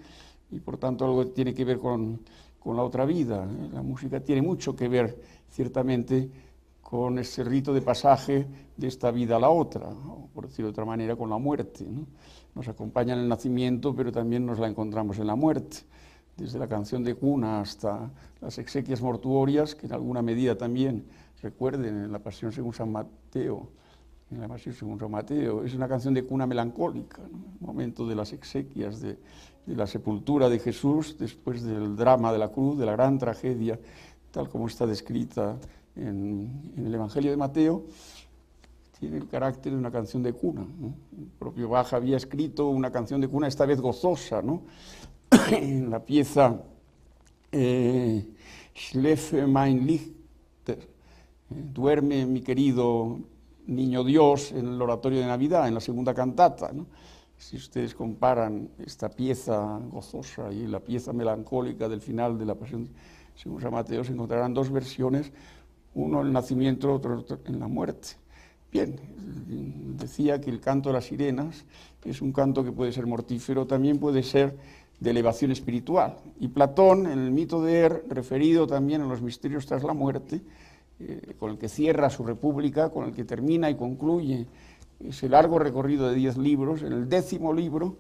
[SPEAKER 2] y por tanto algo que tiene que ver con la otra vida. La música tiene mucho que ver, ciertamente, con ese rito de pasaje de esta vida a la otra, o por decirlo de otra manera, con la muerte, ¿no? Nos acompaña en el nacimiento, pero también nos la encontramos en la muerte, desde la canción de cuna hasta las exequias mortuorias, que en alguna medida también recuerden en la Pasión según San Mateo. En la Pasión según San Mateo es una canción de cuna melancólica, ¿no? El momento de las exequias, de la sepultura de Jesús, después del drama de la cruz, de la gran tragedia, tal como está descrita en el Evangelio de Mateo, tiene el carácter de una canción de cuna, ¿no? El propio Bach había escrito una canción de cuna, esta vez gozosa, ¿no? En la pieza Schläfe mein Lichter, duerme mi querido niño Dios, en el oratorio de Navidad, en la segunda cantata, ¿no? Si ustedes comparan esta pieza gozosa y la pieza melancólica del final de la Pasión según San Mateo, se encontrarán dos versiones, uno en el nacimiento, otro en la muerte. Bien, decía que el canto de las sirenas es un canto que puede ser mortífero, también puede ser de elevación espiritual. Y Platón, en el mito de referido también a los misterios tras la muerte, con el que cierra su república, con el que termina y concluye ese largo recorrido de 10 libros, en el 10º libro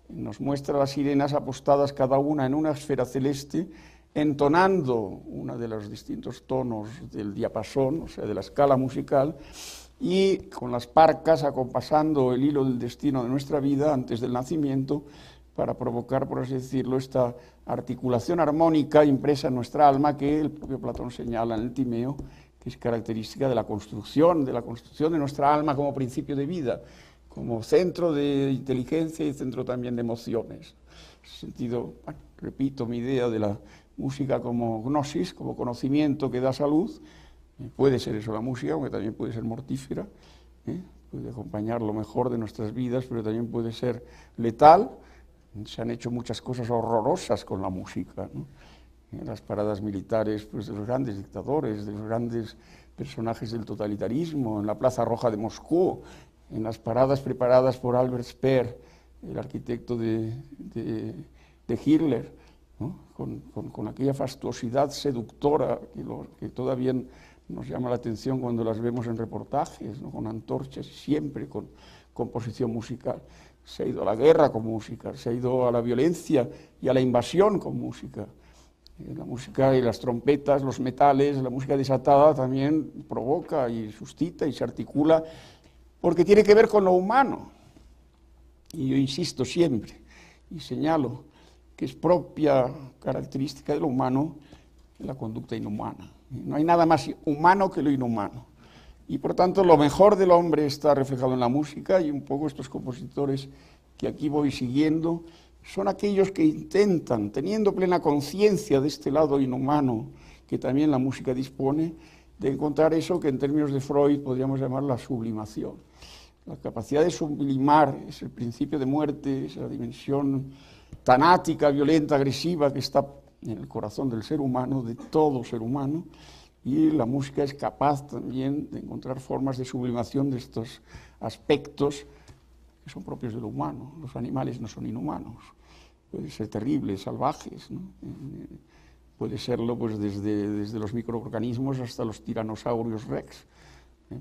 [SPEAKER 2] nos muestra las sirenas apostadas cada una en una esfera celeste, entonando uno de los distintos tonos del diapasón, o sea, de la escala musical, y con las parcas acompasando el hilo del destino de nuestra vida antes del nacimiento, para provocar, por así decirlo, esta articulación armónica impresa en nuestra alma que el propio Platón señala en el Timeo, que es característica de la construcción de nuestra alma como principio de vida, como centro de inteligencia y centro también de emociones. En ese sentido, bueno, repito mi idea de la música como gnosis, como conocimiento que da salud. Puede ser eso la música, aunque también puede ser mortífera, puede acompañar lo mejor de nuestras vidas, pero también puede ser letal. Se han hecho muchas cosas horrorosas con la música, ¿no? En las paradas militares, pues, de los grandes dictadores, de los grandes personajes del totalitarismo, en la Plaza Roja de Moscú, en las paradas preparadas por Albert Speer, el arquitecto de Hitler, ¿no? Con aquella fastuosidad seductora que todavía nos llama la atención cuando las vemos en reportajes, ¿no? Con antorchas, siempre con composición musical. Se ha ido a la guerra con música, se ha ido a la violencia y a la invasión con música. La música y las trompetas, los metales, la música desatada también provoca y suscita y se articula porque tiene que ver con lo humano. Y yo insisto siempre y señalo que es propia característica de lo humano la conducta inhumana. No hay nada más humano que lo inhumano. Y por tanto lo mejor del hombre está reflejado en la música, y un poco estos compositores que aquí voy siguiendo son aquellos que intentan, teniendo plena conciencia de este lado inhumano que también la música dispone, de encontrar eso que en términos de Freud podríamos llamar la sublimación. La capacidad de sublimar es el principio de muerte, esa dimensión tanática, violenta, agresiva que está en el corazón del ser humano, de todo ser humano, y la música es capaz también de encontrar formas de sublimación de estos aspectos que son propios de lo humano. Los animales no son inhumanos, pueden ser terribles, salvajes, ¿no? Puede serlo pues, desde los microorganismos hasta los tiranosaurios rex.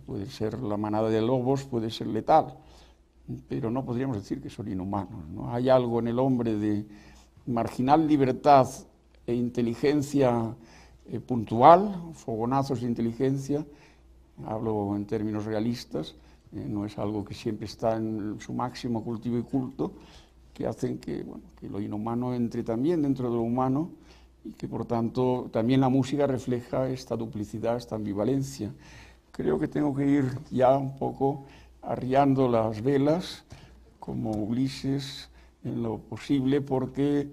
[SPEAKER 2] Puede ser la manada de lobos, puede ser letal, pero no podríamos decir que son inhumanos, ¿no? Hay algo en el hombre de marginal libertad e inteligencia puntual, fogonazos de inteligencia, hablo en términos realistas, no es algo que siempre está en su máximo cultivo y culto, que hacen que, bueno, que lo inhumano entre también dentro de lo humano, y que por tanto también la música refleja esta duplicidad, esta ambivalencia. Creo que tengo que ir ya un poco arriando las velas, como Ulises, en lo posible, porque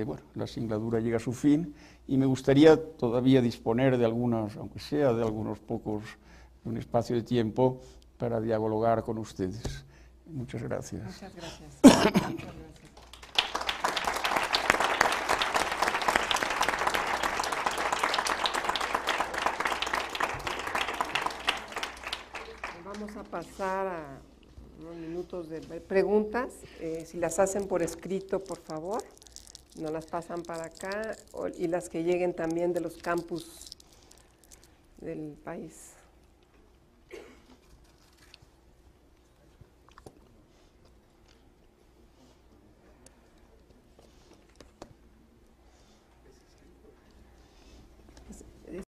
[SPEAKER 2] bueno, la singladura llega a su fin, y me gustaría todavía disponer de algunas, aunque sea de algunos pocos, de un espacio de tiempo para dialogar con ustedes. Muchas gracias.
[SPEAKER 1] Muchas gracias. Muchas gracias. pasar a unos minutos de preguntas. Si las hacen por escrito, por favor, nos las pasan para acá, y las que lleguen también de los campus del país.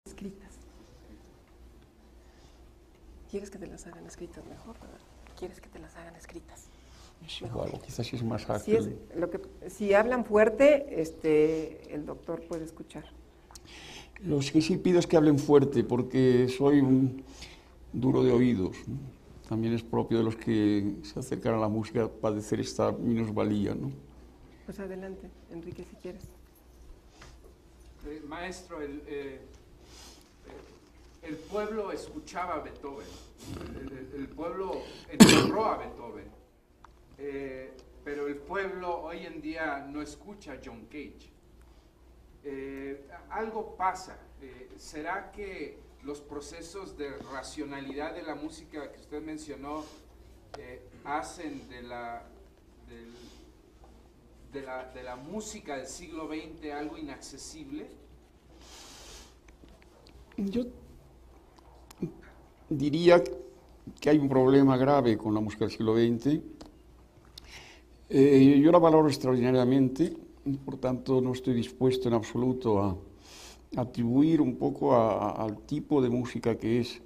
[SPEAKER 1] Escritas. ¿Quieres que te las hagan escritas mejor, verdad? ¿Quieres que te las hagan escritas?
[SPEAKER 2] Es igual, quizás es más
[SPEAKER 1] Si,
[SPEAKER 2] ágil.
[SPEAKER 1] si hablan fuerte, el doctor puede escuchar.
[SPEAKER 2] Lo que sí pido es que hablen fuerte, porque soy un duro de oídos, ¿no? También es propio de los que se acercan a la música padecer esta minusvalía, ¿no?
[SPEAKER 1] Pues adelante, Enrique, si quieres.
[SPEAKER 3] Maestro, el pueblo escuchaba a Beethoven, el pueblo enterró a Beethoven, pero el pueblo hoy en día no escucha a John Cage. Algo pasa. ¿Será que los procesos de racionalidad de la música que usted mencionó hacen de la música del siglo XX algo inaccesible?
[SPEAKER 2] Yo diría que hay un problema grave con la música del siglo XX. Yo la valoro extraordinariamente, por tanto no estoy dispuesto en absoluto a atribuir un poco al tipo de música que es,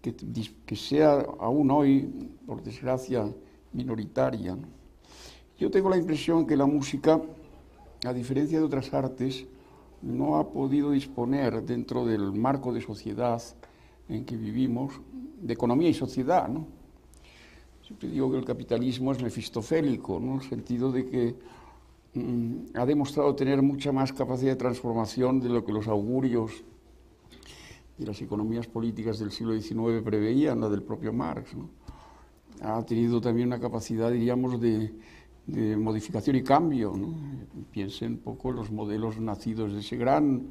[SPEAKER 2] que sea aún hoy, por desgracia, minoritaria, ¿no? Yo tengo la impresión que la música, a diferencia de otras artes, no ha podido disponer dentro del marco de sociedad en que vivimos, de economía y sociedad, ¿no? Siempre digo que el capitalismo es mefistofélico, ¿no? En el sentido de que ha demostrado tener mucha más capacidad de transformación de lo que los augurios de las economías políticas del siglo XIX preveían, la del propio Marx, ¿no? Ha tenido también una capacidad, diríamos, de modificación y cambio, ¿no? Piensen un poco en los modelos nacidos de ese gran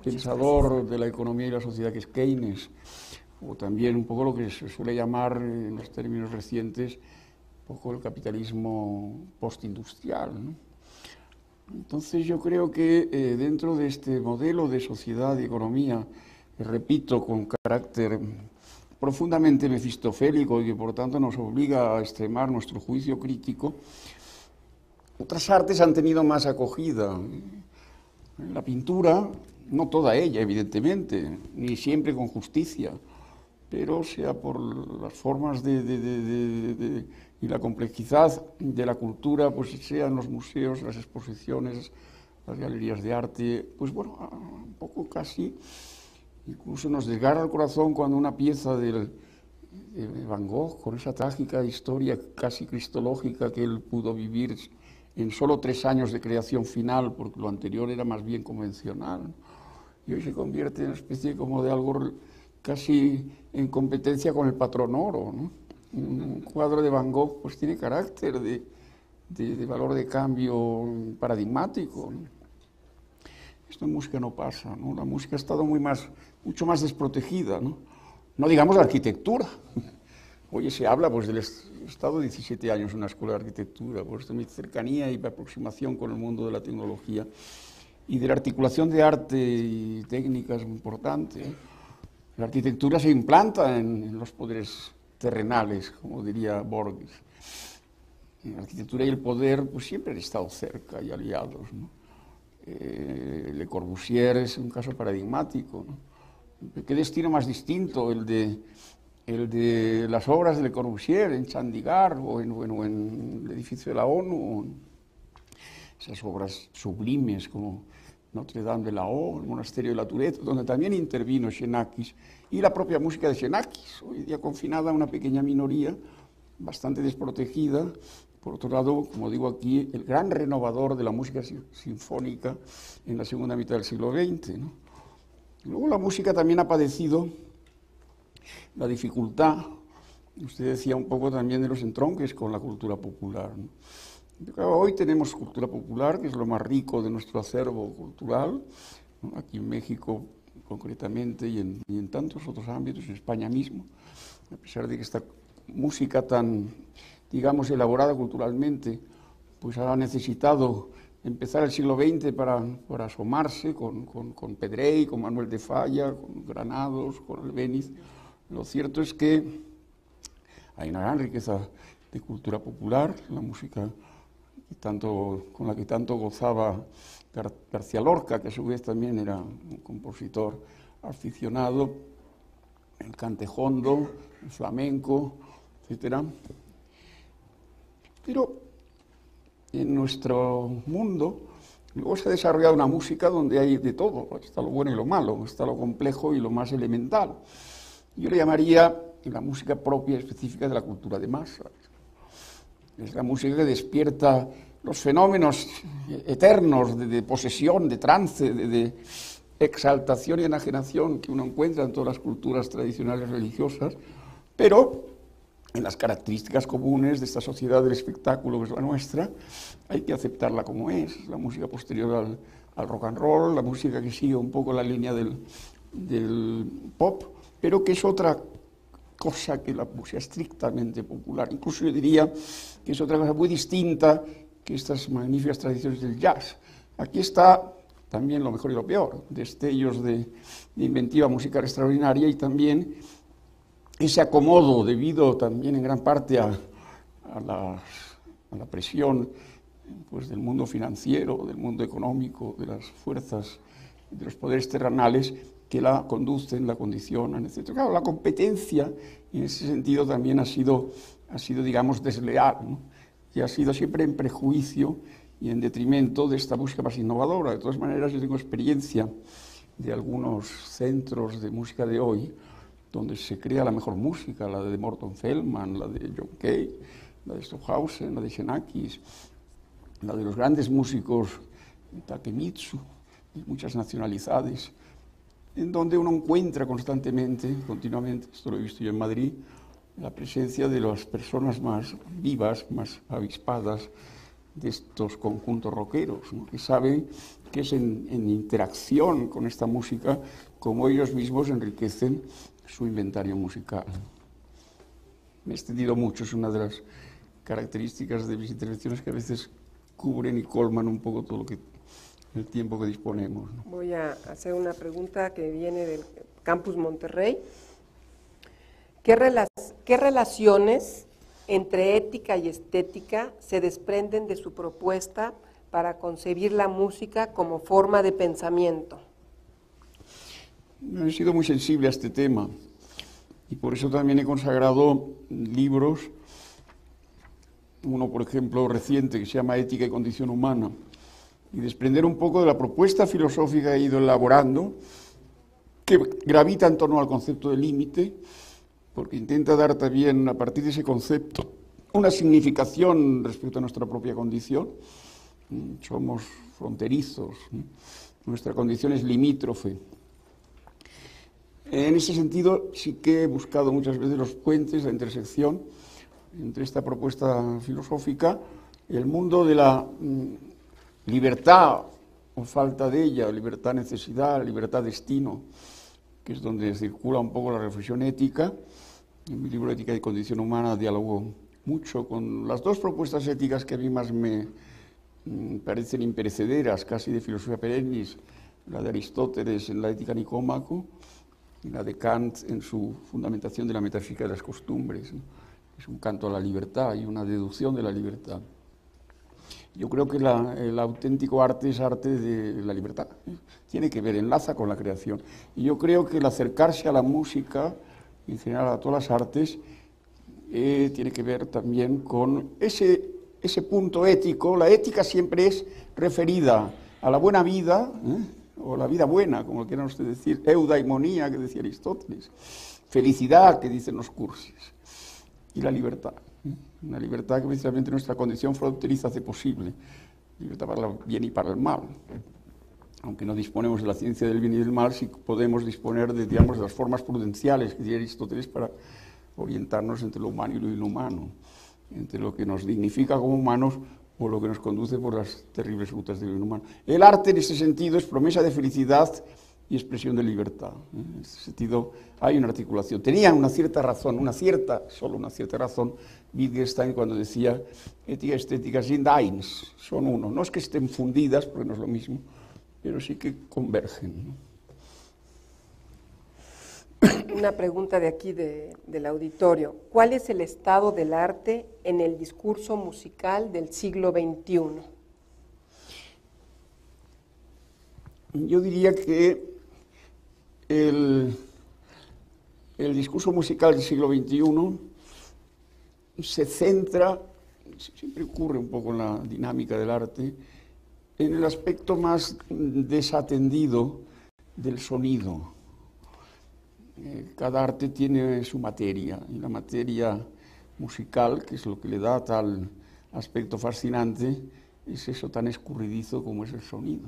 [SPEAKER 2] pensador de la economía y la sociedad que es Keynes, o también un poco lo que se suele llamar en los términos recientes un poco el capitalismo postindustrial, ¿no? Entonces yo creo que dentro de este modelo de sociedad y economía, repito, con carácter profundamente mefistofélico y que por tanto nos obliga a extremar nuestro juicio crítico, otras artes han tenido más acogida. La pintura, no toda ella, evidentemente, ni siempre con justicia, pero sea por las formas y la complejidad de la cultura, pues sean los museos, las exposiciones, las galerías de arte, pues bueno, un poco casi, incluso nos desgarra el corazón cuando una pieza de Van Gogh, con esa trágica historia casi cristológica que él pudo vivir en solo 3 años de creación final, porque lo anterior era más bien convencional, ¿no? Y hoy se convierte en una especie como de algo casi en competencia con el patrón oro, ¿no? Un cuadro de Van Gogh pues tiene carácter de valor de cambio paradigmático, ¿no? Esto en música no pasa, ¿no? La música ha estado mucho más desprotegida, ¿no? No digamos la arquitectura. Oye, se habla pues del estado 17 años en una escuela de arquitectura, pues de mi cercanía y aproximación con el mundo de la tecnología y de la articulación de arte y técnicas muy importante. La arquitectura se implanta en los poderes terrenales, como diría Borges. La arquitectura y el poder pues siempre han estado cerca y aliados, ¿no? Le Corbusier es un caso paradigmático, ¿no? ¿Qué destino más distinto el de las obras de Le Corbusier en Chandigarh o en el edificio de la ONU? Esas obras sublimes como Notre Dame de la O, el monasterio de la Tourette, donde también intervino Xenakis, y la propia música de Xenakis, hoy día confinada a una pequeña minoría, bastante desprotegida. Por otro lado, como digo aquí, el gran renovador de la música sinfónica en la segunda mitad del siglo XX, ¿no? Luego la música también ha padecido la dificultad, usted decía un poco también de los entronques con la cultura popular, ¿no? Hoy tenemos cultura popular, que es lo más rico de nuestro acervo cultural, ¿no? Aquí en México concretamente y en tantos otros ámbitos, en España mismo. a pesar de que esta música tan, digamos, elaborada culturalmente, pues ha necesitado empezar el siglo XX para asomarse con Pedrell, con Manuel de Falla, con Granados, con Albéniz. Lo cierto es que hay una gran riqueza de cultura popular, la música con la que tanto gozaba García Lorca, que a su vez también era un compositor aficionado, el cantejondo, el flamenco, etc. Pero en nuestro mundo luego se ha desarrollado una música donde hay de todo, está lo bueno y lo malo, está lo complejo y lo más elemental. Yo le llamaría la música propia específica de la cultura de masas. Es la música que despierta los fenómenos eternos de posesión, de trance, de exaltación y enajenación que uno encuentra en todas las culturas tradicionales religiosas, pero en las características comunes de esta sociedad del espectáculo que es la nuestra, hay que aceptarla como es. La música posterior al rock and roll, la música que sigue un poco la línea del pop, pero que es otra cosa que la música estrictamente popular. Incluso yo diría que es otra cosa muy distinta que estas magníficas tradiciones del jazz. Aquí está también lo mejor y lo peor, destellos de inventiva musical extraordinaria y también ese acomodo debido también en gran parte a la presión pues, del mundo financiero, del mundo económico, de las fuerzas, de los poderes terrenales que la conducen, la condicionan, etc. Claro, la competencia en ese sentido también ha sido digamos, desleal, ¿no? Y ha sido siempre en prejuicio y en detrimento de esta música más innovadora. De todas maneras, yo tengo experiencia de algunos centros de música de hoy donde se crea la mejor música, la de Morton Feldman, la de John Cage, la de Stockhausen, la de Xenakis, la de los grandes músicos Takemitsu, y muchas nacionalidades, en donde uno encuentra constantemente, continuamente, esto lo he visto yo en Madrid, la presencia de las personas más vivas, más avispadas de estos conjuntos rockeros, ¿no? Que saben que es en interacción con esta música como ellos mismos enriquecen su inventario musical. Me he extendido mucho, es una de las características de mis intervenciones que a veces cubren y colman un poco todo el tiempo que disponemos, ¿no?
[SPEAKER 1] Voy a hacer una pregunta que viene del Campus Monterrey. ¿Qué relaciones entre ética y estética se desprenden de su propuesta para concebir la música como forma de pensamiento?
[SPEAKER 2] He sido muy sensible a este tema y por eso también he consagrado libros, uno por ejemplo reciente que se llama Ética y Condición Humana, y desprender un poco de la propuesta filosófica que he ido elaborando, que gravita en torno al concepto de límite, porque intenta dar también, a partir de ese concepto, una significación respecto a nuestra propia condición. Somos fronterizos, nuestra condición es limítrofe. En ese sentido, sí que he buscado muchas veces los puentes, la intersección entre esta propuesta filosófica y el mundo de la libertad o falta de ella, libertad necesidad, libertad destino, que es donde circula un poco la reflexión ética. En mi libro Ética y Condición Humana dialogo mucho con las dos propuestas éticas que a mí más me parecen imperecederas, casi de filosofía perennis, la de Aristóteles en la Ética Nicómaco y la de Kant en su fundamentación de la metafísica de las costumbres, ¿no? Es un canto a la libertad y una deducción de la libertad. Yo creo que el auténtico arte es arte de la libertad, ¿eh? Tiene que ver, enlaza con la creación. Y yo creo que el acercarse a la música, en general a todas las artes, tiene que ver también con ese punto ético. La ética siempre es referida a la buena vida, o la vida buena, como quieran ustedes decir, eudaimonía, que decía Aristóteles, felicidad, que dicen los cursis, y la libertad. Una libertad que precisamente nuestra condición fronteriza hace posible, libertad para el bien y para el mal. Aunque no disponemos de la ciencia del bien y del mal, sí podemos disponer de, digamos, de las formas prudenciales que decía Aristóteles para orientarnos entre lo humano y lo inhumano, entre lo que nos dignifica como humanos o lo que nos conduce por las terribles rutas del inhumano. El arte, en ese sentido, es promesa de felicidad y expresión de libertad. En ese sentido, hay una articulación. Tenía una cierta razón, solo una cierta razón, Wittgenstein cuando decía ética y estética sind eins, son uno. No es que estén fundidas, porque no es lo mismo, pero sí que convergen, ¿no?
[SPEAKER 1] Una pregunta de aquí del auditorio. ¿Cuál es el estado del arte en el discurso musical del siglo XXI?
[SPEAKER 2] Yo diría que el discurso musical del siglo XXI se centra, siempre ocurre un poco en la dinámica del arte, en el aspecto más desatendido del sonido. Cada arte tiene su materia, y la materia musical, que es lo que le da tal aspecto fascinante, es eso tan escurridizo como es el sonido.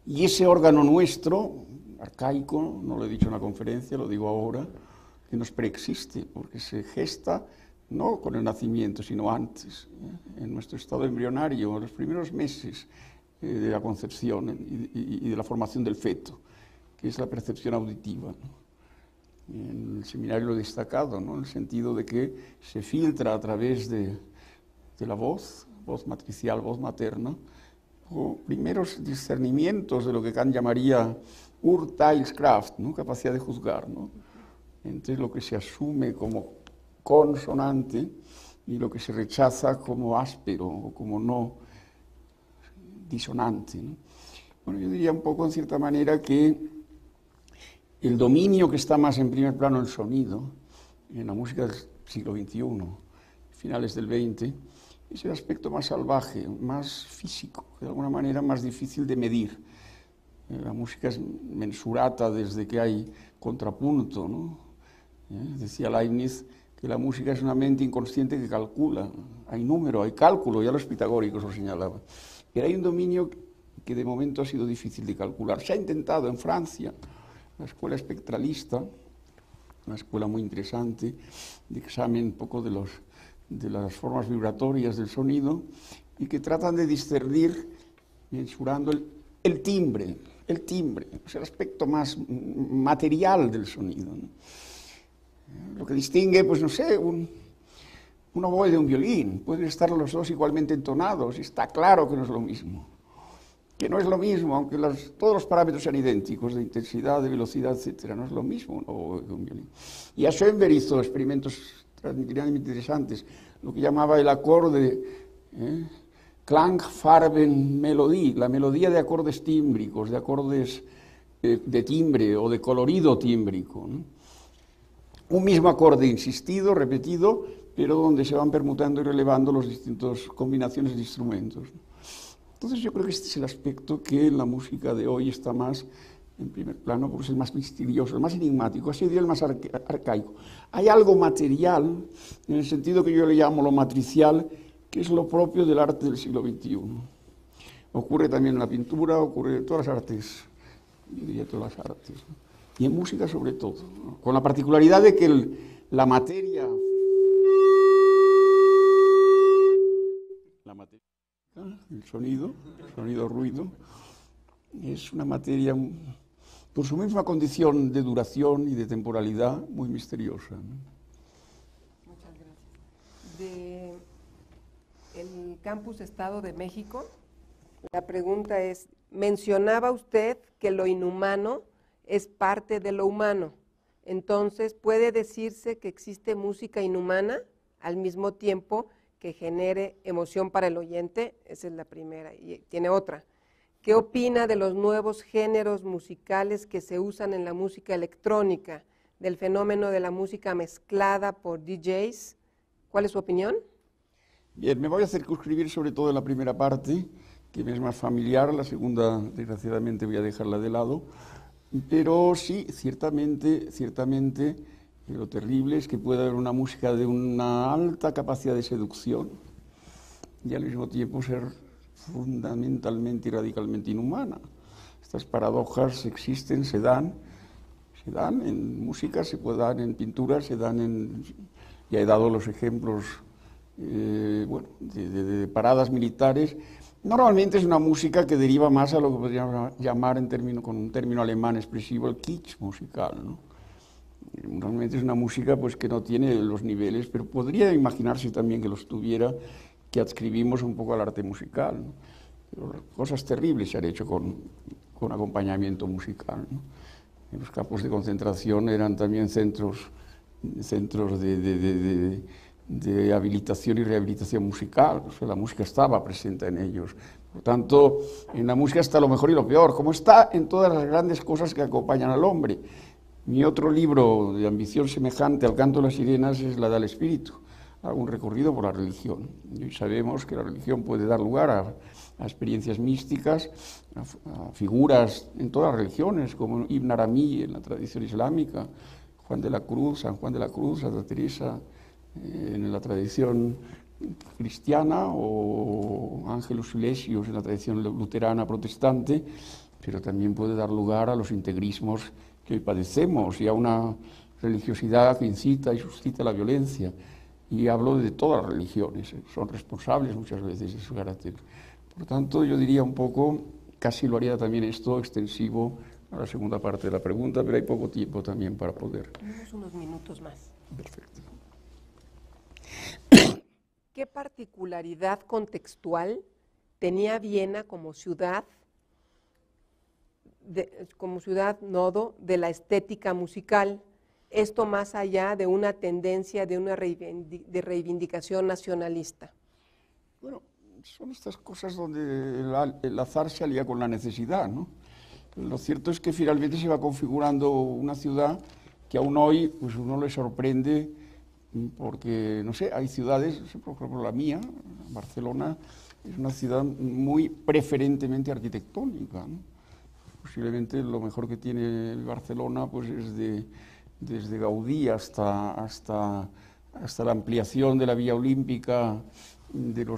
[SPEAKER 2] Y ese órgano nuestro, arcaico, no lo he dicho en la conferencia, lo digo ahora, que nos preexiste, porque se gesta no con el nacimiento, sino antes, en nuestro estado embrionario, en los primeros meses de la concepción y de la formación del feto, que es la percepción auditiva, ¿no? En el seminario lo he destacado, ¿no? En el sentido de que se filtra a través de la voz matricial, voz materna, o primeros discernimientos de lo que Kant llamaría Urteilskraft, ¿no? Capacidad de juzgar, ¿no? Entre lo que se asume como consonante y lo que se rechaza como áspero o como no disonante, ¿no? Bueno, yo diría un poco en cierta manera que el dominio que está más en primer plano el sonido en la música del siglo XXI, finales del XX, es el aspecto más salvaje, más físico, de alguna manera más difícil de medir. La música es mensurata desde que hay contrapunto, ¿no? Decía Leibniz que la música es una mente inconsciente que calcula. Hay número, hay cálculo, ya los pitagóricos lo señalaban. Pero hay un dominio que de momento ha sido difícil de calcular. Se ha intentado en Francia, la escuela espectralista, una escuela muy interesante, de examen un poco de las formas vibratorias del sonido, y que tratan de discernir, mensurando el timbre, es el aspecto más material del sonido, ¿no? Lo que distingue, pues no sé, un oboe de un violín, pueden estar los dos igualmente entonados, y está claro que no es lo mismo. Que no es lo mismo, aunque todos los parámetros sean idénticos, de intensidad, de velocidad, etcétera, no es lo mismo un oboe que un violín. Y a Schoenberg hizo experimentos extraordinariamente interesantes, lo que llamaba el acorde, Klang, Farben, Melodie, la melodía de acordes tímbricos, de acordes de timbre o de colorido tímbrico, ¿no? Un mismo acorde insistido, repetido, pero donde se van permutando y relevando las distintas combinaciones de instrumentos, ¿no? Entonces yo creo que este es el aspecto que en la música de hoy está más en primer plano, porque es el más misterioso, el más enigmático, así diría el más arcaico. Hay algo material, en el sentido que yo le llamo lo matricial, que es lo propio del arte del siglo XXI. Ocurre también en la pintura, ocurre en todas las artes, yo diría todas las artes, ¿no? Y en música sobre todo, ¿no? Con la particularidad de que la materia, el sonido ruido, es una materia, por su misma condición de duración y de temporalidad, muy misteriosa, ¿no?
[SPEAKER 1] Muchas gracias. El Campus Estado de México, la pregunta es, mencionaba usted que lo inhumano es parte de lo humano, entonces, ¿puede decirse que existe música inhumana al mismo tiempo que genere emoción para el oyente? Esa es la primera, y tiene otra. ¿Qué opina de los nuevos géneros musicales que se usan en la música electrónica, del fenómeno de la música mezclada por DJs? ¿Cuál es su opinión?
[SPEAKER 2] Bien, me voy a circunscribir sobre todo en la primera parte, que me es más familiar, la segunda, desgraciadamente, voy a dejarla de lado, pero sí, ciertamente, lo terrible es que puede haber una música de una alta capacidad de seducción y al mismo tiempo ser fundamentalmente y radicalmente inhumana. Estas paradojas existen, se dan en música, se pueden dar en pintura, se dan en... Ya he dado los ejemplos de paradas militares Normalmente es una música que deriva más a lo que podríamos llamar con un término alemán expresivo el kitsch musical, ¿no? Realmente es una música pues, que no tiene los niveles, pero podría imaginarse también que los tuviera, que adscribimos un poco al arte musical, ¿no? Pero cosas terribles se han hecho con acompañamiento musical, ¿no? En los campos de concentración eran también centros de habilitación y rehabilitación musical, o sea, la música estaba presente en ellos. Por tanto, en la música está lo mejor y lo peor, como está en todas las grandes cosas que acompañan al hombre. Mi otro libro de ambición semejante al canto de las sirenas es La del Espíritu, hago un recorrido por la religión. Y sabemos que la religión puede dar lugar a experiencias místicas, a figuras en todas las religiones, como Ibn Arabi en la tradición islámica, Juan de la Cruz, San Juan de la Cruz, Santa Teresa en la tradición cristiana, o Ángelus Silesius en la tradición luterana protestante, pero también puede dar lugar a los integrismos que hoy padecemos y a una religiosidad que incita y suscita la violencia. Y hablo de todas las religiones, son responsables muchas veces de su carácter. Por tanto, yo diría un poco, casi lo haría también esto extensivo a la segunda parte de la pregunta, pero hay poco tiempo también para poder.
[SPEAKER 1] Tenemos unos minutos más.
[SPEAKER 2] Perfecto.
[SPEAKER 1] ¿Qué particularidad contextual tenía Viena como ciudad nodo de la estética musical? Esto más allá de una tendencia de una reivindicación nacionalista.
[SPEAKER 2] Bueno, son estas cosas donde el azar se alía con la necesidad, ¿no? Lo cierto es que finalmente se va configurando una ciudad que aún hoy pues uno le sorprende porque, no sé, hay ciudades, por ejemplo la mía, Barcelona, es una ciudad muy preferentemente arquitectónica, ¿no? Posiblemente lo mejor que tiene Barcelona pues es desde Gaudí hasta la ampliación de la Vía Olímpica de la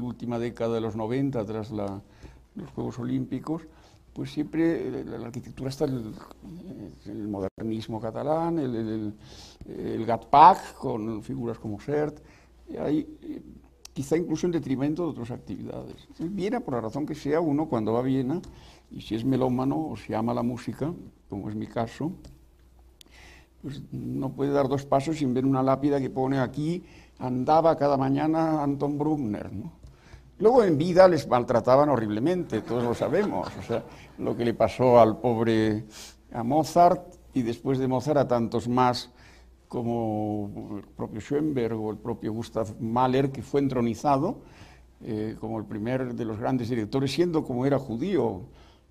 [SPEAKER 2] última década de los 90 tras los Juegos Olímpicos, pues siempre la arquitectura está el modernismo catalán, el Gatpac con figuras como Sert, quizá incluso en detrimento de otras actividades. Viena, por la razón que sea, uno cuando va a Viena, y si es melómano o si ama la música, como es mi caso, pues no puede dar dos pasos sin ver una lápida que pone aquí, andaba cada mañana Anton Bruckner, ¿no? Luego en vida les maltrataban horriblemente, todos lo sabemos, o sea, lo que le pasó al pobre a Mozart y después de Mozart a tantos más como el propio Schoenberg o el propio Gustav Mahler, que fue entronizado como el primer de los grandes directores, siendo como era judío.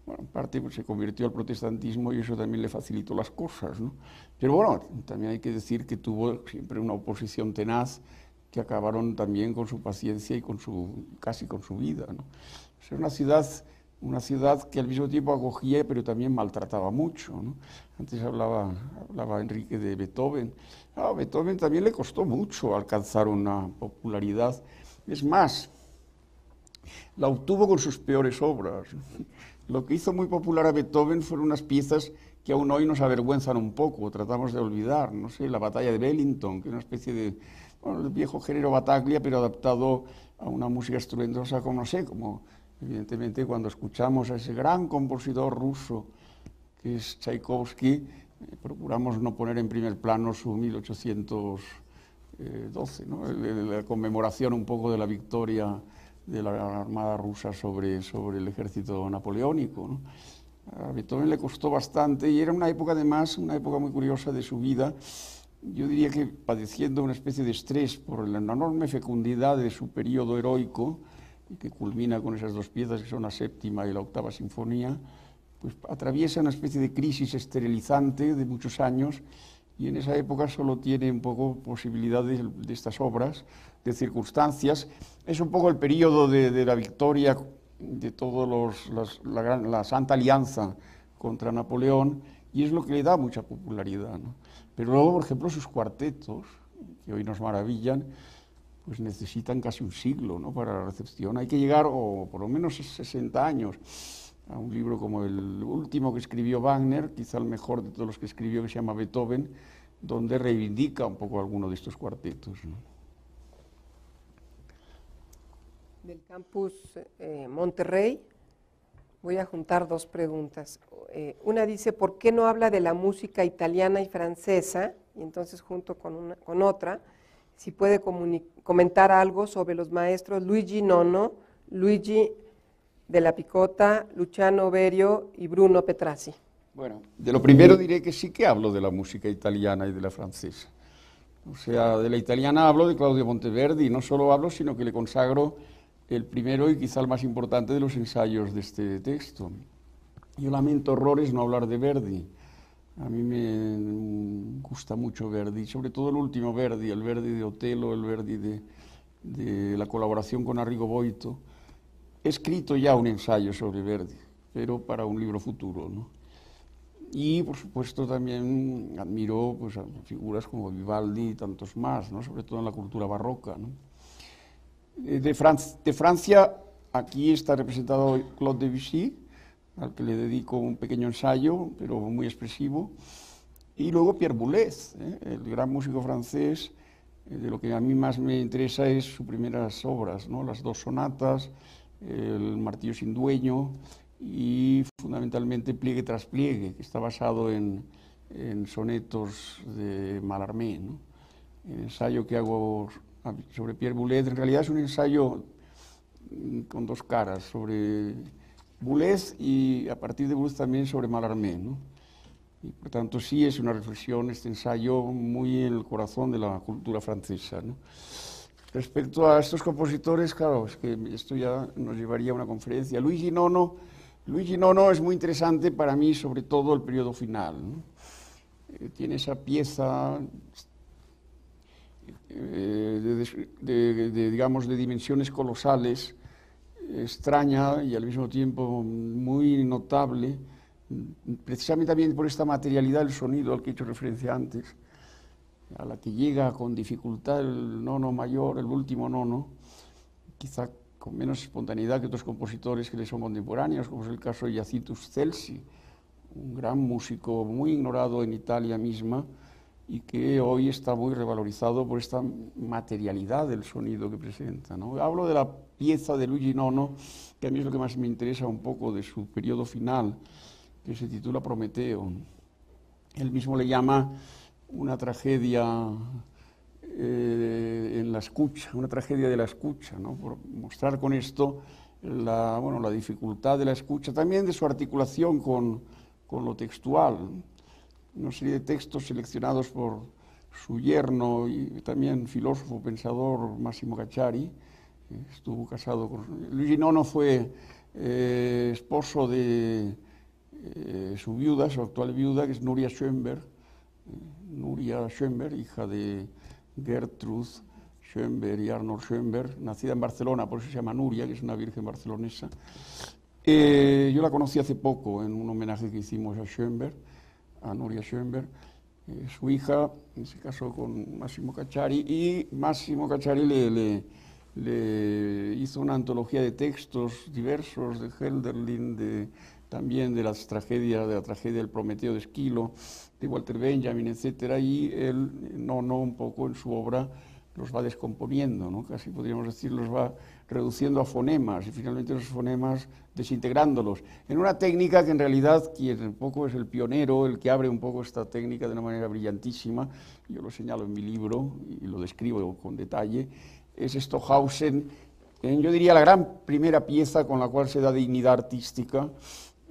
[SPEAKER 2] Bueno, en parte pues, se convirtió al protestantismo y eso también le facilitó las cosas, ¿no? Pero bueno, también hay que decir que tuvo siempre una oposición tenaz que acabaron también con su paciencia y casi con su vida, ¿no? O sea, una ciudad que al mismo tiempo acogía pero también maltrataba mucho, ¿no? Antes hablaba Enrique de Beethoven. A Beethoven también le costó mucho alcanzar una popularidad. Es más, la obtuvo con sus peores obras. Lo que hizo muy popular a Beethoven fueron unas piezas que aún hoy nos avergüenzan un poco, tratamos de olvidar, no sé, la batalla de Wellington, que es una especie de, bueno, el viejo género Bataglia, pero adaptado a una música estruendosa como, no sé, como evidentemente cuando escuchamos a ese gran compositor ruso, que es Tchaikovsky, procuramos no poner en primer plano su 1812, ¿no? La conmemoración un poco de la victoria de la Armada rusa sobre el ejército napoleónico, ¿no? A Beethoven le costó bastante y era una época además, una época muy curiosa de su vida, yo diría que padeciendo una especie de estrés por la enorme fecundidad de su periodo heroico, y que culmina con esas dos piezas que son la séptima y la octava sinfonía, pues atraviesa una especie de crisis esterilizante de muchos años y en esa época solo tiene un poco posibilidad de estas obras, de circunstancias. Es un poco el periodo de la victoria de todos la Santa Alianza contra Napoleón y es lo que le da mucha popularidad, ¿no? Pero luego, por ejemplo, sus cuartetos, que hoy nos maravillan, pues necesitan casi un siglo, ¿no?, para la recepción. Hay que llegar, o por lo menos 60 años, a un libro como el último que escribió Wagner, quizá el mejor de todos los que escribió, que se llama Beethoven, donde reivindica un poco alguno de estos cuartetos, ¿no?
[SPEAKER 1] del campus Monterrey. Voy a juntar dos preguntas. Una dice, ¿por qué no habla de la música italiana y francesa? Y entonces junto con otra, si puede comentar algo sobre los maestros Luigi Nono, Luigi della Picota, Luciano Berio y Bruno Petrassi.
[SPEAKER 2] Bueno, de lo primero diré que sí que hablo de la música italiana y de la francesa. O sea, de la italiana hablo de Claudio Monteverdi, y no solo hablo, sino que le consagro el primero y quizá el más importante de los ensayos de este texto. Yo lamento horrores no hablar de Verdi. A mí me gusta mucho Verdi, sobre todo el último Verdi, el Verdi de Otello, el Verdi de la colaboración con Arrigo Boito. He escrito ya un ensayo sobre Verdi, pero para un libro futuro, ¿no? Y, por supuesto, también admiro pues, a figuras como Vivaldi y tantos más, ¿no? Sobre todo en la cultura barroca, ¿no? De Francia, aquí está representado Claude Debussy, al que le dedico un pequeño ensayo, pero muy expresivo. Y luego Pierre Boulez, el gran músico francés, de lo que a mí más me interesa es sus primeras obras, ¿no? Las dos sonatas, el Martillo sin dueño y fundamentalmente Pliegue tras Pliegue, que está basado en sonetos de Mallarmé, ¿no? El ensayo que hago sobre Pierre Boulez en realidad es un ensayo con dos caras, sobre Boulez y a partir de Boulez también sobre Mallarmé, ¿no? Y por tanto sí es una reflexión, este ensayo, muy en el corazón de la cultura francesa, ¿no? Respecto a estos compositores, claro, es que esto ya nos llevaría a una conferencia. Luigi Nono es muy interesante para mí, sobre todo el periodo final, ¿no? Tiene esa pieza digamos, de dimensiones colosales, extraña y al mismo tiempo muy notable, precisamente también por esta materialidad del sonido al que he hecho referencia antes, a la que llega con dificultad el nono mayor, el último nono, quizá con menos espontaneidad que otros compositores que le son contemporáneos, como es el caso de Jacintus Scelsi, un gran músico muy ignorado en Italia misma y que hoy está muy revalorizado por esta materialidad del sonido que presenta, ¿no? Hablo de la pieza de Luigi Nono, que a mí es lo que más me interesa un poco de su periodo final, que se titula Prometeo. Él mismo le llama una tragedia en la escucha, una tragedia de la escucha, ¿no? Por mostrar con esto la dificultad de la escucha, también de su articulación con lo textual. Una serie de textos seleccionados por su yerno y también filósofo, pensador Massimo Cacciari. Estuvo casado con... Luigi Nono fue esposo de su viuda, su actual viuda, que es Nuria Schoenberg. Nuria Schoenberg, hija de Gertrude Schoenberg y Arnold Schoenberg, nacida en Barcelona, por eso se llama Nuria, que es una virgen barcelonesa. Yo la conocí hace poco en un homenaje que hicimos a Schoenberg, a Nuria Schoenberg. Su hija se casó con Massimo Cacciari y Massimo Cacciari le hizo una antología de textos diversos de Hölderlin, también de la tragedia del Prometeo de Esquilo, de Walter Benjamin, etc. Y él, Nono, un poco en su obra, los va descomponiendo, ¿no? Casi podríamos decir, los va reduciendo a fonemas y finalmente los fonemas desintegrándolos, en una técnica que en realidad quien un poco es el pionero, el que abre un poco esta técnica de una manera brillantísima, yo lo señalo en mi libro y lo describo con detalle, es Stockhausen, yo diría la gran primera pieza con la cual se da dignidad artística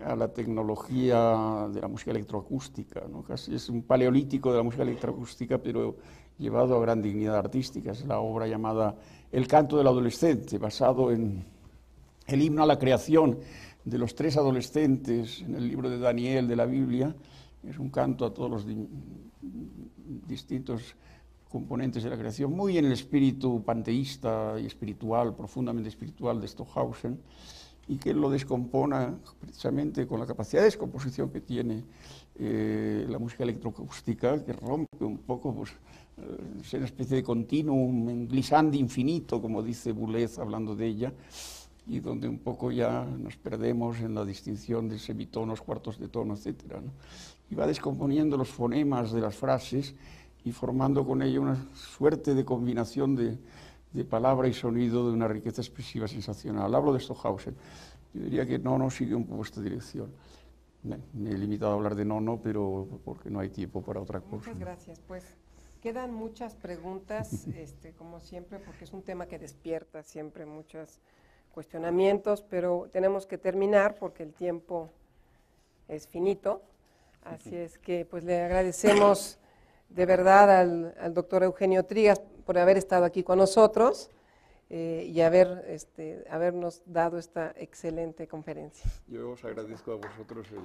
[SPEAKER 2] a la tecnología de la música electroacústica, ¿no? Casi es un paleolítico de la música electroacústica, pero llevado a gran dignidad artística. Es la obra llamada El canto del adolescente, basado en el himno a la creación de los tres adolescentes en el libro de Daniel de la Biblia. Es un canto a todos los distintos componentes de la creación, muy en el espíritu panteísta y espiritual, profundamente espiritual de Stockhausen, y que lo descompone precisamente con la capacidad de descomposición que tiene la música electroacústica, que rompe un poco, pues, es una especie de continuum, un glissandi infinito, como dice Boulez hablando de ella, y donde un poco ya nos perdemos en la distinción de semitonos, cuartos de tono, etc., ¿no? Y va descomponiendo los fonemas de las frases y formando con ello una suerte de combinación de de palabra y sonido de una riqueza expresiva sensacional. Hablo de Stockhausen. Yo diría que Nono sigue un poco esta dirección. Me he limitado a hablar de Nono, pero porque no hay tiempo para otra cosa.
[SPEAKER 1] Muchas gracias. Pues quedan muchas preguntas, como siempre, porque es un tema que despierta siempre muchos cuestionamientos, pero tenemos que terminar porque el tiempo es finito. Así es que pues le agradecemos de verdad al doctor Eugenio Trigas por haber estado aquí con nosotros y habernos dado esta excelente conferencia.
[SPEAKER 2] Yo os agradezco a vosotros el